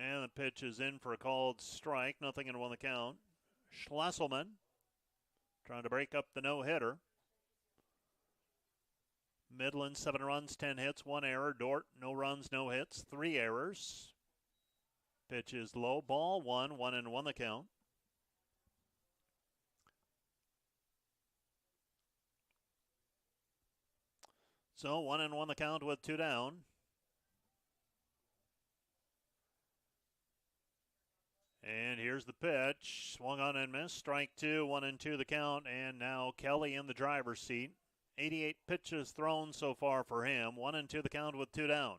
And the pitch is in for a called strike. Nothing in one the count. Schlesselman trying to break up the no-hitter. Midland, 7 runs, 10 hits, 1 error. Dordt, no runs, no hits, 3 errors. Pitch is low. Ball 1, 1-1 the count. So 1-1 the count with 2 down. And here's the pitch. Swung on and missed. Strike 2, 1-2 the count. And now Kelly in the driver's seat. 88 pitches thrown so far for him. 1-2 the count with 2 down.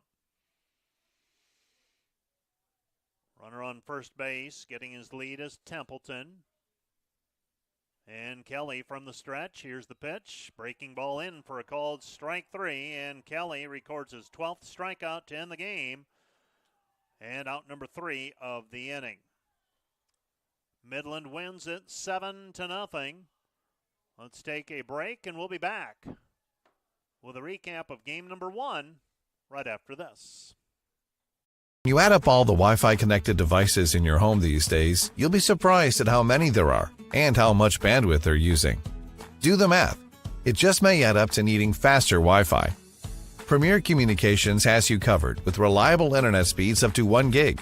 Runner on first base, getting his lead is Templeton. And Kelly from the stretch. Here's the pitch. Breaking ball in for a called strike 3. And Kelly records his 12th strikeout to end the game. And out number 3 of the inning. Midland wins it 7-0. Let's take a break and we'll be back with a recap of game number 1 right after this. When you add up all the Wi-Fi connected devices in your home these days, you'll be surprised at how many there are and how much bandwidth they're using. Do the math. It just may add up to needing faster Wi-Fi. Premier Communications has you covered with reliable internet speeds up to 1 gig.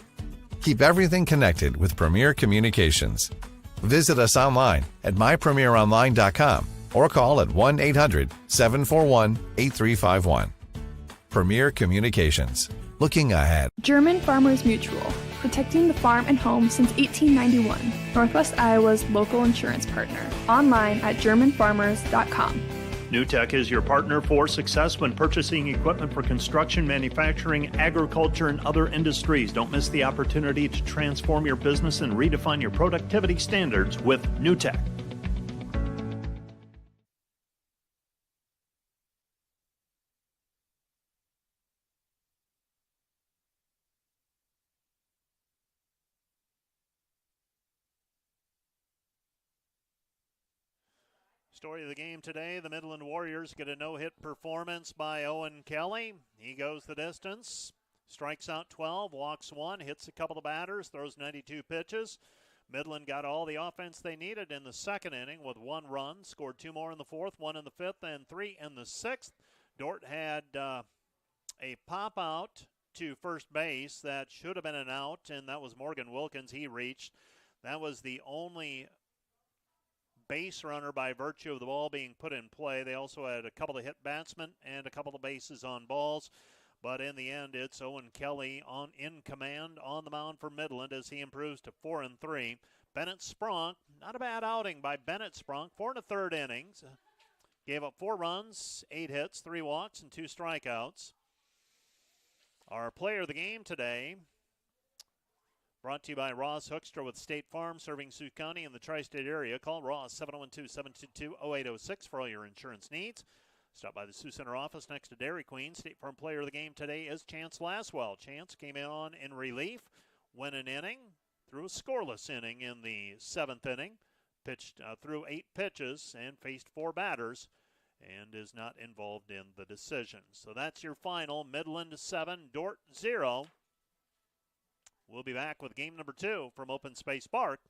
Keep everything connected with Premier Communications. Visit us online at mypremieronline.com or call at 1-800-741-8351. Premier Communications. Looking ahead. German Farmers Mutual, protecting the farm and home since 1891. Northwest Iowa's local insurance partner. Online at germanfarmers.com. NewTek is your partner for success when purchasing equipment for construction, manufacturing, agriculture, and other industries. Don't miss the opportunity to transform your business and redefine your productivity standards with NewTek. Story of the game today, the Midland Warriors get a no-hit performance by Owen Kelly. He goes the distance, strikes out 12, walks 1, hits a couple of batters, throws 92 pitches. Midland got all the offense they needed in the second inning with 1 run, scored 2 more in the fourth, 1 in the fifth, and 3 in the sixth. Dordt had a pop-out to first base that should have been an out, and that was Morgan Wilkins. He reached. That was the only base runner by virtue of the ball being put in play. They also had a couple of hit batsmen and a couple of bases on balls. But in the end, it's Owen Kelly in command on the mound for Midland as he improves to 4-3. Bennett Spronk, not a bad outing by Bennett Spronk. 4 1/3 innings. Gave up 4 runs, 8 hits, 3 walks, and 2 strikeouts. Our player of the game today, brought to you by Ross Hoekstra with State Farm, serving Sioux County in the tri-state area. Call Ross 712-722-0806 for all your insurance needs. Stop by the Sioux Center office next to Dairy Queen. State Farm player of the game today is Chance Laswell. Chance came on in relief, went an inning, threw a scoreless inning in the 7th inning, pitched through 8 pitches and faced 4 batters and is not involved in the decision. So that's your final. Midland 7, Dordt 0. We'll be back with game number 2 from Open Space Park